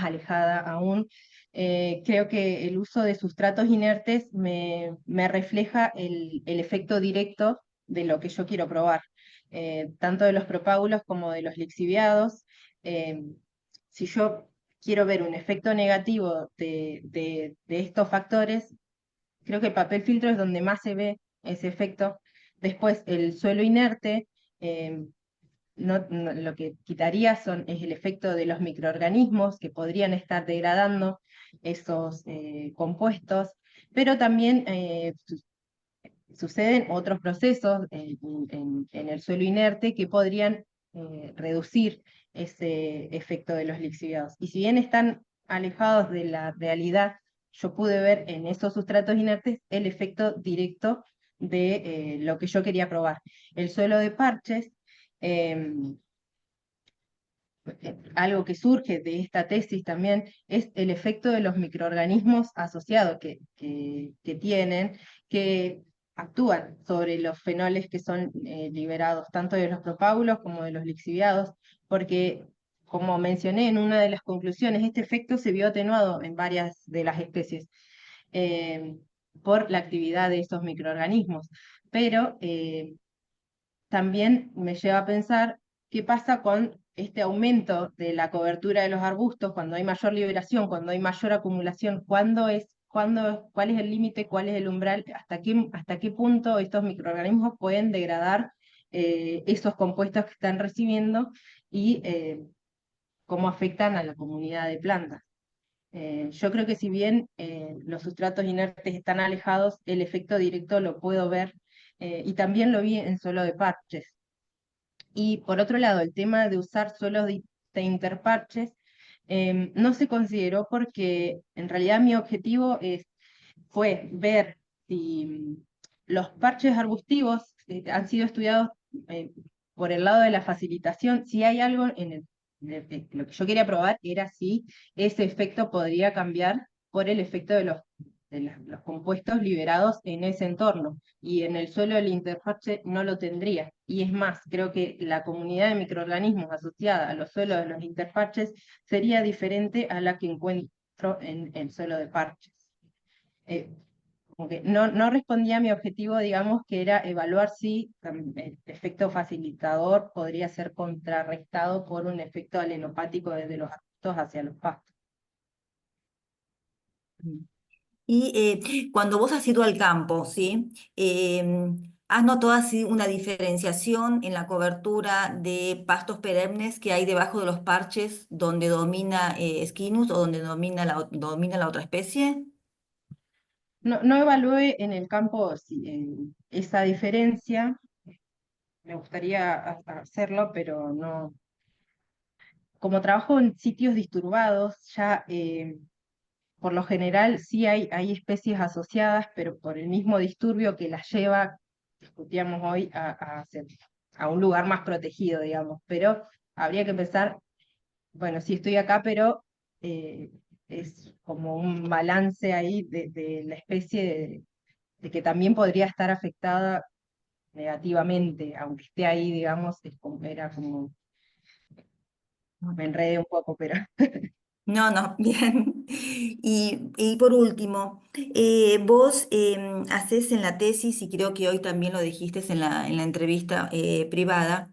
alejada aún, creo que el uso de sustratos inertes me refleja el efecto directo de lo que yo quiero probar, tanto de los propágulos como de los lixiviados. eh, si yo quiero ver un efecto negativo de estos factores, creo que el papel filtro es donde más se ve ese efecto. Después, el suelo inerte, eh, lo que quitaría es el efecto de los microorganismos que podrían estar degradando esos compuestos, pero también suceden otros procesos en el suelo inerte que podrían reducir ese efecto de los lixiviados. Y si bien están alejados de la realidad, yo pude ver en esos sustratos inertes el efecto directo de lo que yo quería probar. El suelo de parches, em, algo que surge de esta tesis también es el efecto de los microorganismos asociados que tienen, que actúan sobre los fenoles que son liberados tanto de los propágulos como de los lixiviados, porque, como mencioné en una de las conclusiones, este efecto se vio atenuado en varias de las especies eh, por la actividad de estos microorganismos, pero también me lleva a pensar qué pasa con este aumento de la cobertura de los arbustos, cuando hay mayor liberación, cuando hay mayor acumulación, cuál es el límite, cuál es el umbral, hasta qué punto estos microorganismos pueden degradar esos compuestos que están recibiendo y cómo afectan a la comunidad de plantas. Yo creo que si bien los sustratos inertes están alejados, el efecto directo lo puedo ver y también lo vi en suelo de parches. Y por otro lado, el tema de usar suelos de interparches no se consideró porque en realidad mi objetivo fue ver si los parches arbustivos han sido estudiados eh, por el lado de la facilitación, si hay algo lo que yo quería probar era si ese efecto podría cambiar por el efecto de los compuestos liberados en ese entorno, y en el suelo del interparche no lo tendría. Y es más, creo que la comunidad de microorganismos asociada a los suelos de los interparches sería diferente a la que encuentro en el suelo de parches. Eh, Como que no respondía a mi objetivo, digamos, que era evaluar si el efecto facilitador podría ser contrarrestado por un efecto alenopático desde los arbustos hacia los pastos. Y cuando vos has ido al campo, ¿sí? ¿Has notado así una diferenciación en la cobertura de pastos perennes que hay debajo de los parches donde domina Scinus o donde domina la otra especie? No evalué en el campo esa diferencia, me gustaría hacerlo, pero no. Como trabajo en sitios disturbados, ya por lo general sí hay especies asociadas, pero por el mismo disturbio que las lleva, discutíamos hoy, a un lugar más protegido, digamos. Pero habría que pensar, bueno, sí estoy acá, pero eh, es como un balance ahí de la especie de que también podría estar afectada negativamente, aunque esté ahí, digamos, era como, me enredé un poco, pero No, no, bien. Y por último, vos hacés en la tesis, y creo que hoy también lo dijiste en la entrevista privada,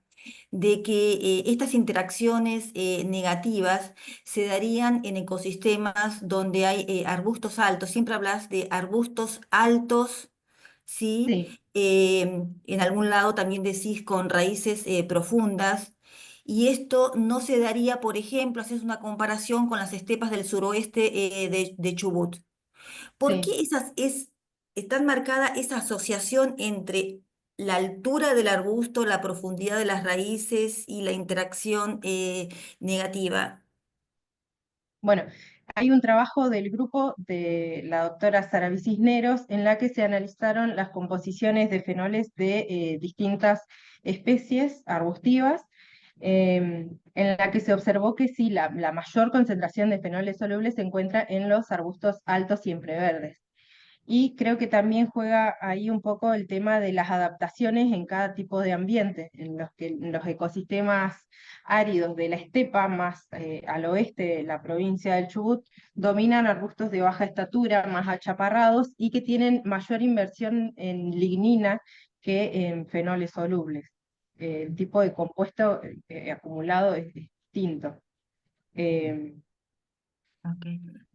de que estas interacciones negativas se darían en ecosistemas donde hay arbustos altos. Siempre hablas de arbustos altos, ¿sí? sí, En algún lado también decís con raíces profundas. Y esto no se daría, por ejemplo, haces una comparación con las estepas del suroeste de Chubut. ¿Por sí. qué es tan marcada esa asociación entre la altura del arbusto, la profundidad de las raíces y la interacción negativa? Bueno, hay un trabajo del grupo de la doctora Sara Cisneros en la que se analizaron las composiciones de fenoles de distintas especies arbustivas, en la que se observó que sí, la mayor concentración de fenoles solubles se encuentra en los arbustos altos siempreverdes. Y creo que también juega ahí un poco el tema de las adaptaciones en cada tipo de ambiente, en los que en los ecosistemas áridos de la estepa, más al oeste de la provincia del Chubut, dominan arbustos de baja estatura, más achaparrados y que tienen mayor inversión en lignina que en fenoles solubles. El tipo de compuesto acumulado es distinto. Eh, Ok.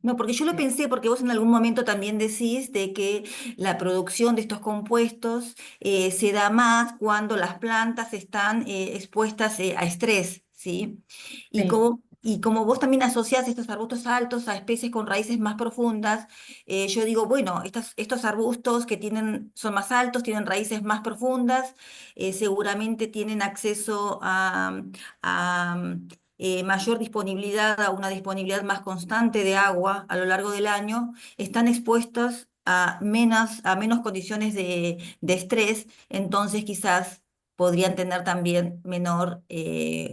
No, porque yo lo pensé, porque vos en algún momento también decís de que la producción de estos compuestos se da más cuando las plantas están expuestas a estrés, ¿sí? sí, Y como vos también asociás estos arbustos altos a especies con raíces más profundas, yo digo, bueno, estos arbustos que son más altos, tienen raíces más profundas, seguramente tienen acceso a mayor disponibilidad, a una disponibilidad más constante de agua a lo largo del año, están expuestos a menos condiciones de estrés, entonces quizás podrían tener también menor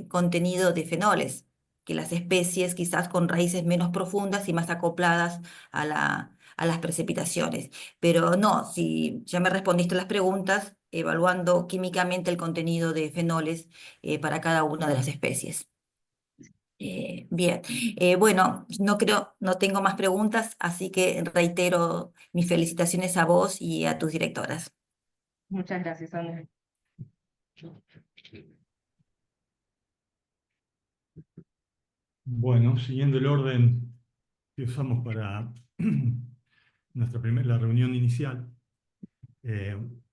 contenido de fenoles. que las especies quizás con raíces menos profundas y más acopladas a las precipitaciones. Pero no, si ya me respondiste las preguntas, evaluando químicamente el contenido de fenoles para cada una de las especies. Bien, bueno, no tengo más preguntas, así que reitero mis felicitaciones a vos y a tus directoras. Muchas gracias, Andrés. Bueno, siguiendo el orden que usamos para la reunión inicial,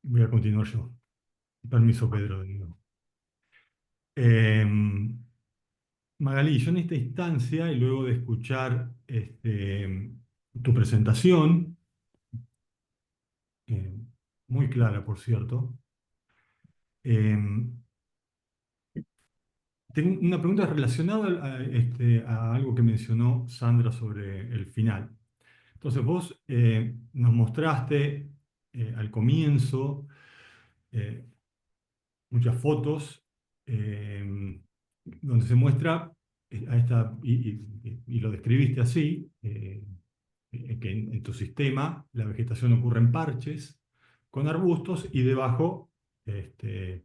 voy a continuar yo. Permiso, Pedro, de nuevo. Magalí, yo en esta instancia, y luego de escuchar tu presentación, eh, muy clara, por cierto, tengo una pregunta relacionada a algo que mencionó Sandra sobre el final. Entonces vos nos mostraste al comienzo eh, muchas fotos donde se muestra a esta, y lo describiste así, que en tu sistema la vegetación ocurre en parches con arbustos y debajo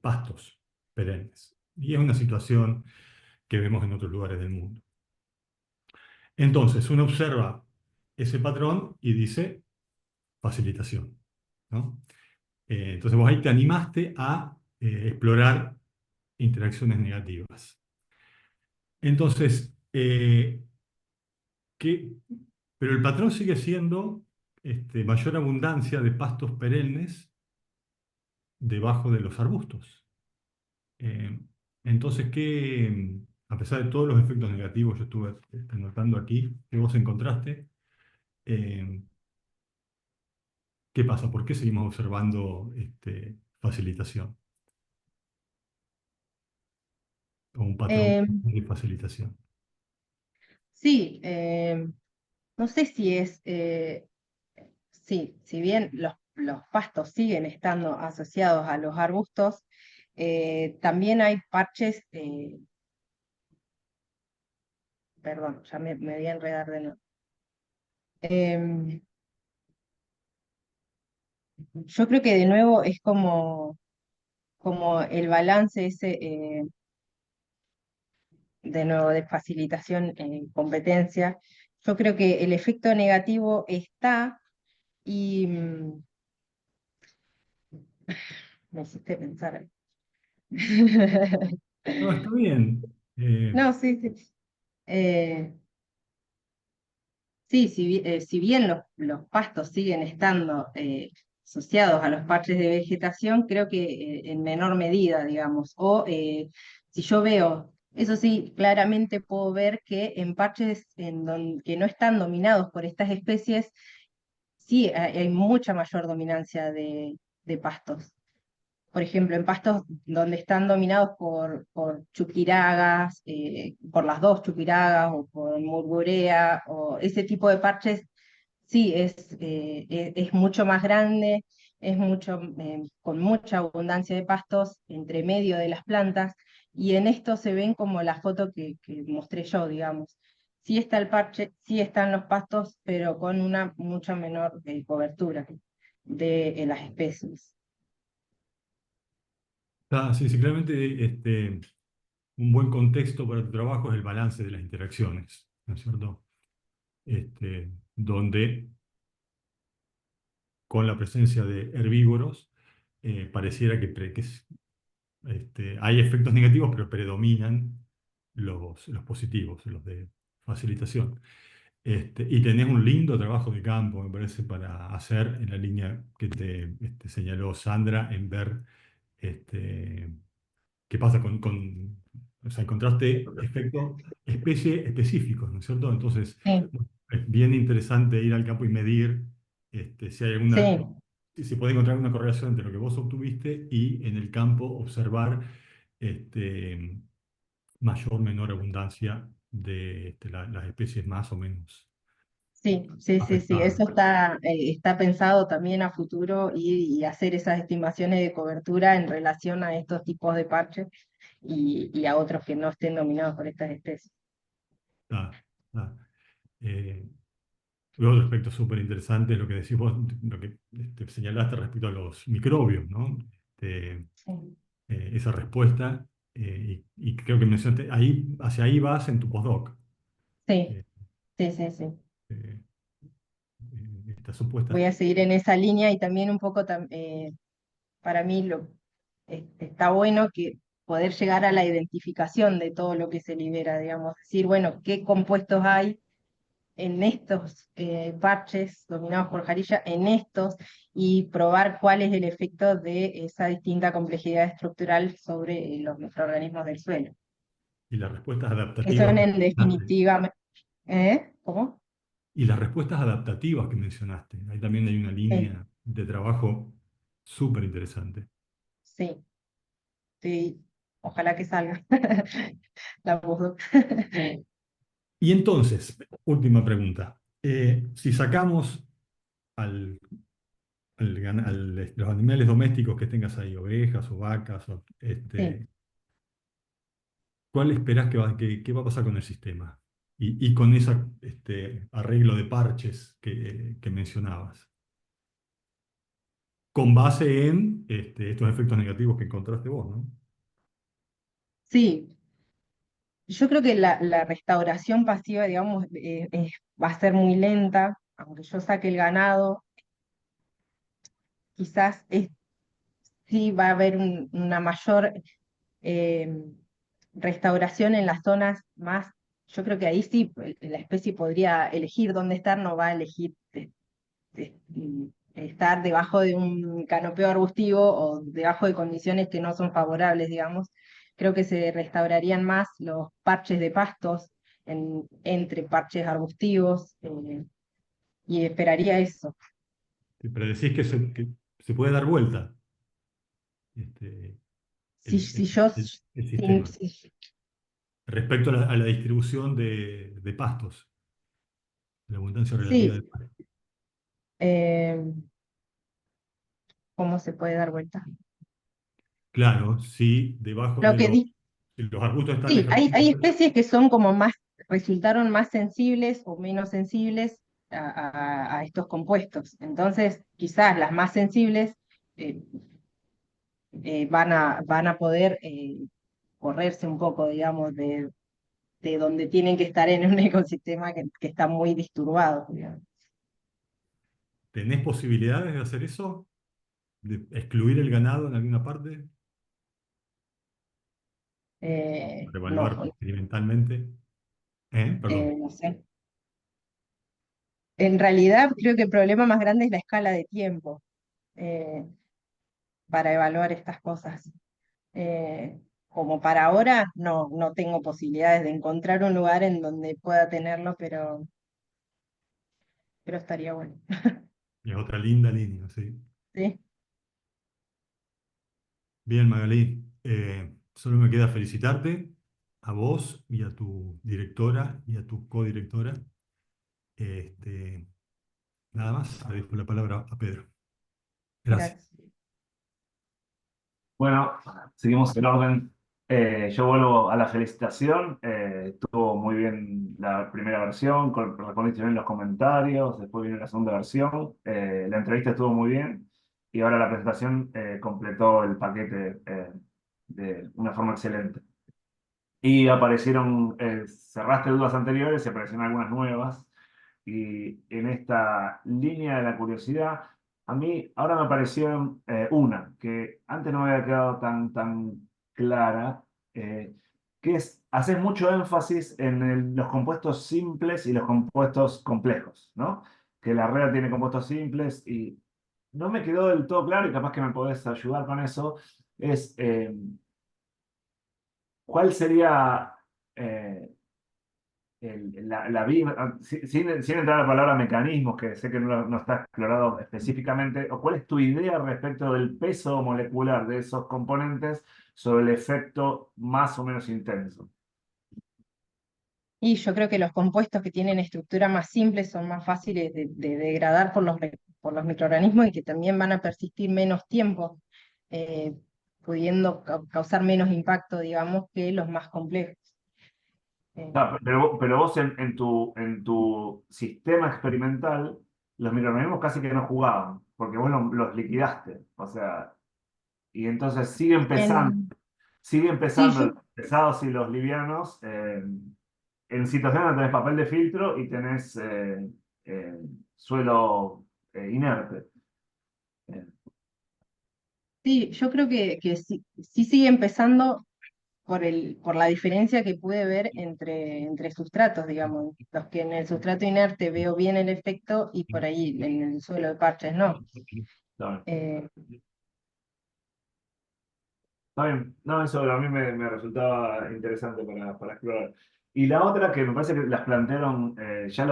pastos perennes. Y es una situación que vemos en otros lugares del mundo. Entonces, uno observa ese patrón y dice facilitación, ¿no? Entonces vos ahí te animaste a explorar interacciones negativas. Entonces, pero el patrón sigue siendo mayor abundancia de pastos perennes debajo de los arbustos. Entonces, a pesar de todos los efectos negativos, yo estuve notando aquí, que vos encontraste, eh, ¿qué pasa? ¿Por qué seguimos observando facilitación? O un patrón Eh, de facilitación. sí, no sé si es, sí, si bien los pastos siguen estando asociados a los arbustos, también hay parches, perdón, ya me voy a enredar de nuevo. Yo creo que de nuevo es como el balance ese, de nuevo, de facilitación en competencia. Yo creo que el efecto negativo está y me hiciste pensar. No, está bien. No, sí, sí. Eh, sí, si bien los pastos siguen estando asociados a los parches de vegetación, creo que en menor medida, digamos. O si yo veo, eso sí, claramente puedo ver que en parches que no están dominados por estas especies, sí hay mucha mayor dominancia de pastos. Por ejemplo, en pastos donde están dominados por chuquiragas, por las dos chuquiragas o por murgurea o ese tipo de parches, sí, es mucho más grande, con mucha abundancia de pastos entre medio de las plantas, y en esto se ven como la foto que mostré yo, digamos. Sí está el parche, sí están los pastos, pero con una mucha menor cobertura de las especies. Sí, sí, claramente un buen contexto para tu trabajo es el balance de las interacciones, ¿no es cierto? Donde con la presencia de herbívoros pareciera que hay efectos negativos, pero predominan los positivos, los de facilitación. Y tenés un lindo trabajo de campo, me parece, para hacer en la línea que te señaló Sandra, en ver qué pasa o sea, encontraste efectos especie específicos, ¿no es cierto? Entonces, Sí, es bien interesante ir al campo y medir si hay sí. si se puede encontrar una correlación entre lo que vos obtuviste y en el campo observar este, mayor o menor abundancia de las especies más o menos Sí, sí, sí, sí, afectadas. eso está pensado también a futuro y hacer esas estimaciones de cobertura en relación a estos tipos de parches y a otros que no estén dominados por estas especies. Está, está. Eh, y otro aspecto súper interesante es lo que decís vos, lo que señalaste respecto a los microbios, ¿no? Este, Sí, esa respuesta, y creo que mencionaste, hacia ahí vas en tu postdoc. sí, Eh, sí, sí, sí. eh, Estas supuestas. Voy a seguir en esa línea y también un poco para mí está bueno que poder llegar a la identificación de todo lo que se libera, digamos, decir, bueno, qué compuestos hay en estos parches dominados por jarilla, en estos, y probar cuál es el efecto de esa distinta complejidad estructural sobre los microorganismos del suelo, Y las respuestas que adaptativas son que en mencionaste. definitiva, ¿eh? ¿Cómo? Y las respuestas adaptativas que mencionaste. Ahí también hay una Sí, línea de trabajo súper interesante. sí, sí, ojalá que salga la postdoc. Y entonces, última pregunta. Si sacamos al, los animales domésticos que tengas ahí, ovejas o vacas, Sí. ¿cuál esperás qué va a pasar con el sistema? Y con ese arreglo de parches que mencionabas, con base en estos efectos negativos que encontraste vos, ¿no? Sí, yo creo que la restauración pasiva, digamos, va a ser muy lenta, aunque yo saque el ganado, quizás sí va a haber una mayor eh, restauración en las zonas más, yo creo que ahí sí la especie podría elegir dónde estar, no va a elegir estar debajo de un canopeo arbustivo o debajo de condiciones que no son favorables, digamos. Creo que se restaurarían más los parches de pastos entre parches arbustivos, y esperaría eso. Pero decís que se puede dar vuelta este, Si, el, si el- yo, el- el sin- sistema si- respecto a la distribución de pastos, la abundancia relativa de sí, pastos. eh, ¿cómo se puede dar vuelta? Claro, sí, debajo Lo de que los, di- si los arbustos están sí, hay ejerciendo. especies que son como más, resultaron más sensibles o menos sensibles a estos compuestos. Entonces, quizás las más sensibles eh, van a poder correrse un poco, digamos, de donde tienen que estar en un ecosistema que está muy disturbado, digamos. ¿Tenés posibilidades de hacer eso? ¿De excluir el ganado en alguna parte? Para No, evaluar experimentalmente. Perdón. no sé. En realidad, creo que el problema más grande es la escala de tiempo eh, para evaluar estas cosas. Como para ahora, no tengo posibilidades de encontrar un lugar en donde pueda tenerlo, pero estaría bueno. Es otra linda línea, sí. ¿Sí? Bien, Magalí. Solo me queda felicitarte a vos y a tu directora y a tu codirectora. Este, Nada más, le dejo la palabra a Pedro. Gracias. Gracias. Bueno, seguimos el orden. Yo vuelvo a la felicitación. Estuvo muy bien la primera versión, respondiste bien los comentarios, después viene la segunda versión. La entrevista estuvo muy bien y ahora la presentación completó el paquete de una forma excelente. Y aparecieron, cerraste dudas anteriores y aparecieron algunas nuevas. Y en esta línea de la curiosidad, a mí ahora me apareció una que antes no me había quedado tan clara, que es, haces mucho énfasis en los compuestos simples y los compuestos complejos, ¿no? Que la red tiene compuestos simples y no me quedó del todo claro y capaz que me podés ayudar con eso, es cuál sería... eh, sin entrar a la palabra mecanismos, que sé que no está explorado específicamente, o cuál es tu idea respecto del peso molecular de esos componentes sobre el efecto más o menos intenso. Y yo creo que los compuestos que tienen estructura más simple son más fáciles de degradar por los microorganismos y que también van a persistir menos tiempo, pudiendo causar menos impacto, digamos, que los más complejos. Pero vos en tu sistema experimental, los microorganismos casi que no jugaban, porque vos los liquidaste. O sea, y entonces En, siguen sí, pesando yo los pesados y los livianos. En situaciones donde tenés papel de filtro y tenés eh, suelo inerte. Eh, Sí, yo creo que sí, sí sigue empezando por la diferencia que pude ver entre sustratos, digamos. Los que en el sustrato inerte veo bien el efecto y por ahí en el suelo de parches no. Está bien. Eh, Está bien. No, eso a mí me resultaba interesante para explorar. Y la otra que me parece que las plantearon, eso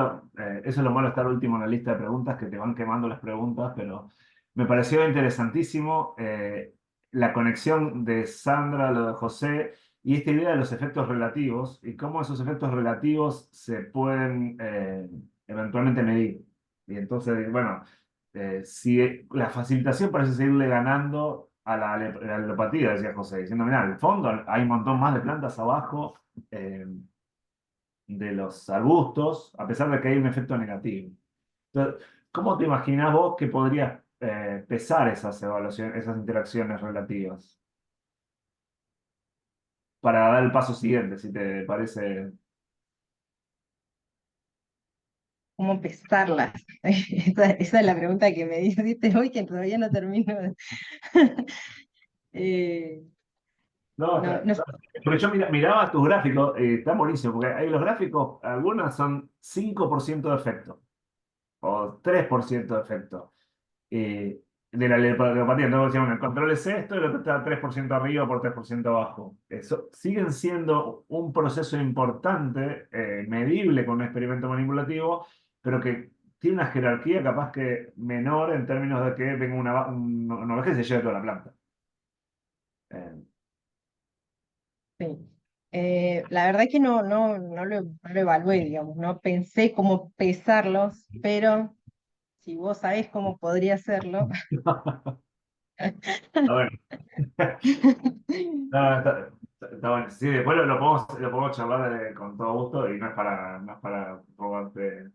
es lo malo de estar último en la lista de preguntas, que te van quemando las preguntas, pero me pareció interesantísimo la conexión de Sandra, lo de José, y esta idea de los efectos relativos y cómo esos efectos relativos se pueden eventualmente medir. Y entonces, bueno, si la facilitación parece seguirle ganando a la alopatía, decía José, diciendo, mira, en el fondo hay un montón más de plantas abajo eh, de los arbustos, a pesar de que hay un efecto negativo. Entonces, ¿cómo te imaginas vos que podrías pesar esas evaluaciones, esas interacciones relativas? Para dar el paso siguiente, si te parece. ¿Cómo pesarlas? Esa es la pregunta que me hiciste hoy, que todavía no termino. Eh, No, no, no, porque yo miraba tus gráficos, están buenísimos, porque hay los gráficos, algunas son 5% de efecto, o 3% de efecto. De la leopatía. Entonces decíamos, el control es esto y el otro está 3% arriba por 3% abajo. Eso, siguen siendo un proceso importante, medible con un experimento manipulativo, pero que tiene una jerarquía capaz que menor en términos de que venga una oveja y se lleve toda la planta. Eh, sí. La verdad que no lo evalué, digamos, no pensé cómo pesarlos, pero si vos sabés cómo podría hacerlo. a ver, no, está bueno. Sí, después lo podemos charlar con todo gusto y no es para robarte.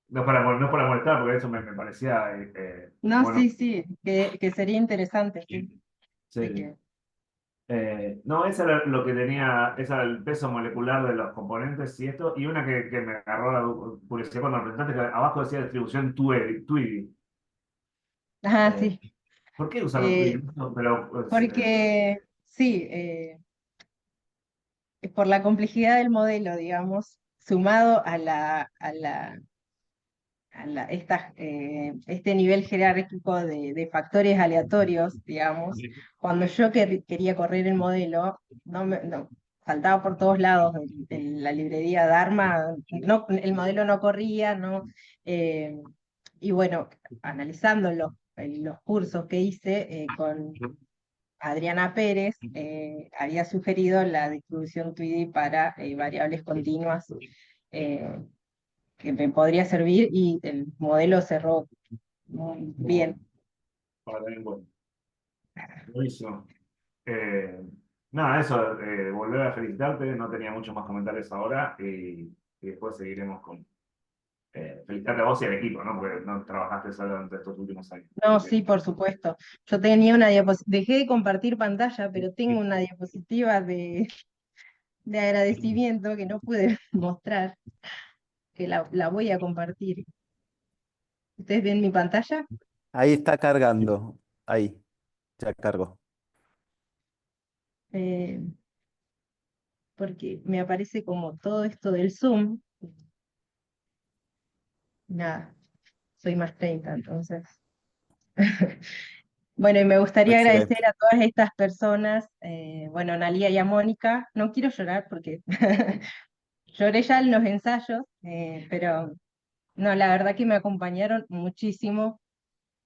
No es para molestar, porque eso me parecía No, bueno. sí, sí, que sería interesante, sí. Así Sí. que, No, eso era lo que tenía, ese era el peso molecular de los componentes y esto, y una que me agarró la curiosidad cuando lo presentaste, que abajo decía distribución Twiggy. Eh, sí. ¿Por qué usaron Eh, Twiggy? No, pero, pues, porque sí, por la complejidad del modelo, digamos, sumado este nivel jerárquico de factores aleatorios, digamos, cuando yo quería correr el modelo, saltaba por todos lados en la librería Dharma, el modelo no corría, ¿no? Eh, y bueno, analizando los cursos que hice con Adriana Pérez, había sugerido la distribución Tweedy para variables continuas, eh, que me podría servir y el modelo cerró muy bien. para tener en cuenta. Buenísimo. Eh, Nada, eso, volver a felicitarte, no tenía muchos más comentarios ahora y después seguiremos con felicitarte a vos y al equipo, ¿no? Porque no trabajaste solo durante estos últimos años. No, Así sí, por supuesto. Yo tenía una diapositiva, dejé de compartir pantalla, pero tengo una diapositiva de agradecimiento que no pude mostrar, que la voy a compartir. ¿Ustedes ven mi pantalla? Ahí está cargando. Ahí, ya cargó. Eh, Porque me aparece como todo esto del Zoom. Nada, soy más 30, entonces. Bueno, y me gustaría agradecer Excelente. a todas estas personas, bueno, a Analía y a Mónica. No quiero llorar porque lloré ya en los ensayos, pero no, la verdad que me acompañaron muchísimo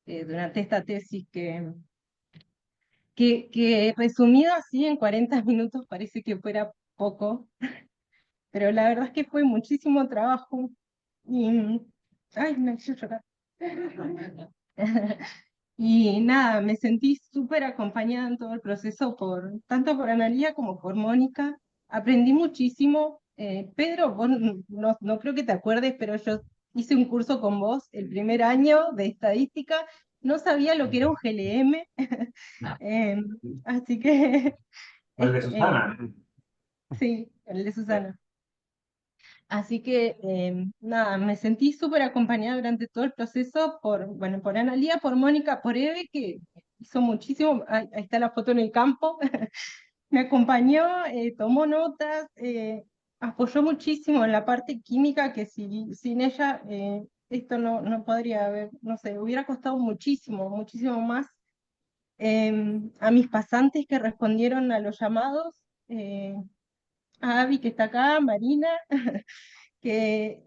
durante esta tesis que resumido así en 40 minutos parece que fuera poco, pero la verdad es que fue muchísimo trabajo y, ay, me hizo llorar. Y nada, me sentí súper acompañada en todo el proceso, tanto por Analía como por Mónica. Aprendí muchísimo, Pedro, vos no creo que te acuerdes, pero yo hice un curso con vos el primer año de estadística, no sabía lo que era un GLM, em, así que El de eh, Susana. sí, el de Susana. Así que nada, me sentí súper acompañada durante todo el proceso bueno, por Analía, por Mónica, por Eve, que hizo muchísimo, ahí está la foto en el campo, me acompañó, tomó notas, apoyó muchísimo en la parte química, que sin ella esto no podría haber, no sé, hubiera costado muchísimo, muchísimo más. A mis pasantes que respondieron a los llamados, a Abby que está acá, Marina, que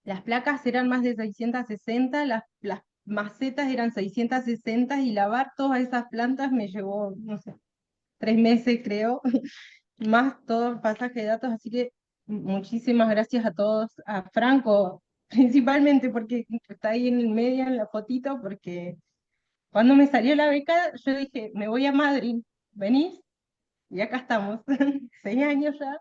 las placas eran más de 660, las macetas eran 660 y lavar todas esas plantas me llevó, no sé, 3 meses creo, más todo el pasaje de datos, así que muchísimas gracias a todos, a Franco principalmente porque está ahí en el medio en la fotito, porque cuando me salió la beca yo dije, me voy a Madrid, ¿venís? Y acá estamos, 6 años ya.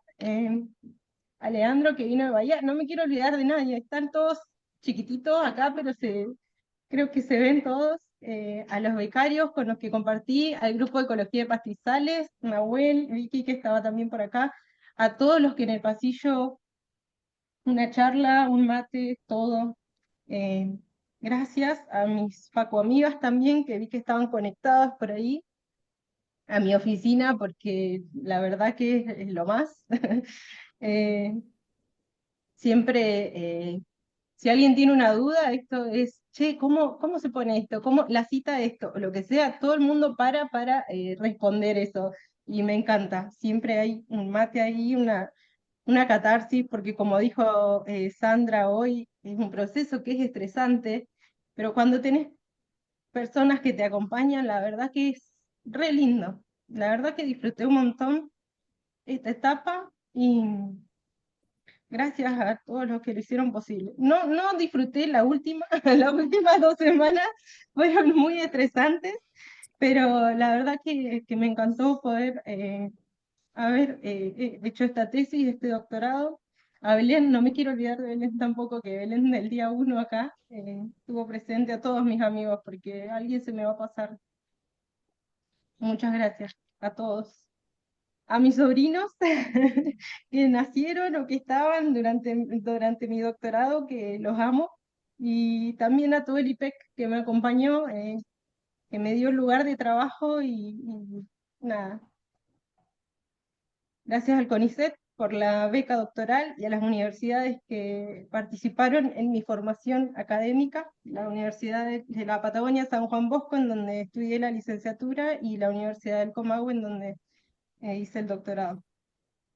A Leandro que vino de Bahía, no me quiero olvidar de nadie, están todos chiquititos acá, pero creo que se ven todos, a los becarios con los que compartí, al grupo de Ecología de Pastizales, Nahuel, Vicky que estaba también por acá, a todos los que en el pasillo, una charla, un mate, todo. Eh, Gracias a mis Facu amigas también, que vi que estaban conectadas por ahí, a mi oficina, porque la verdad que es lo más. Eh, Siempre, si alguien tiene una duda, esto es, che, ¿cómo se pone esto? ¿Cómo la cita esto? O lo que sea, todo el mundo para responder eso. Y me encanta. Siempre hay un mate ahí, una catarsis, porque como dijo Sandra hoy, es un proceso que es estresante, pero cuando tenés personas que te acompañan, la verdad que es re lindo. La verdad que disfruté un montón esta etapa y gracias a todos los que lo hicieron posible. No disfruté la última, las últimas 2 semanas fueron muy estresantes, pero la verdad que me encantó poder haber hecho esta tesis, este doctorado. A Belén, no me quiero olvidar de Belén tampoco, que Belén del día 1 acá estuvo presente, a todos mis amigos, porque alguien se me va a pasar. Muchas gracias a todos. A mis sobrinos que nacieron o que estaban durante mi doctorado, que los amo, y también a todo el IPEC que me acompañó, que me dio el lugar de trabajo y nada. Gracias al CONICET por la beca doctoral y a las universidades que participaron en mi formación académica, la Universidad de la Patagonia San Juan Bosco, en donde estudié la licenciatura, y la Universidad del Comahue, en donde hice el doctorado.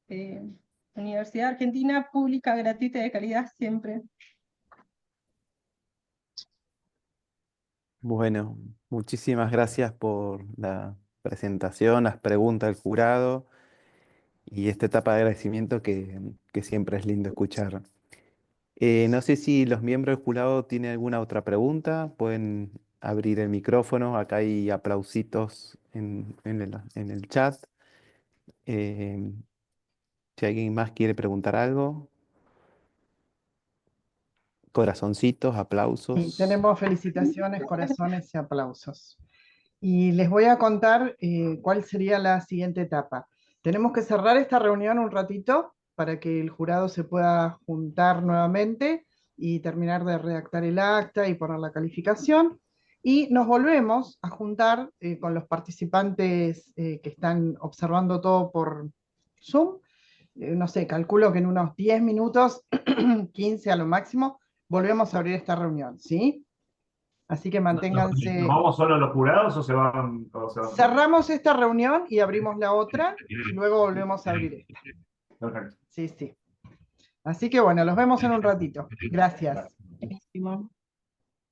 eh, Universidad Argentina, pública, gratuita y de calidad siempre. Bueno, muchísimas gracias por la presentación, las preguntas del jurado y esta etapa de agradecimiento que siempre es lindo escuchar. No sé si los miembros del jurado tienen alguna otra pregunta, pueden abrir el micrófono, acá hay aplausitos en el chat. Eh, si alguien más quiere preguntar algo, corazoncitos, Y aplausos. tenemos felicitaciones, corazones y aplausos. Y les voy a contar cuál sería la siguiente etapa. Tenemos que cerrar esta reunión un ratito para que el jurado se pueda juntar nuevamente y terminar de redactar el acta y poner la calificación. Y nos volvemos a juntar con los participantes que están observando todo por Zoom. No sé, calculo que en unos 10 minutos, 15 a lo máximo, volvemos a abrir esta reunión, ¿sí? Así que ¿Nos manténganse. vamos solo los jurados o se van todos? Cerramos esta reunión y abrimos la otra y luego volvemos a abrir esta. Perfecto. Sí, sí. Así que bueno, los vemos en un ratito. Gracias. Buenísimo.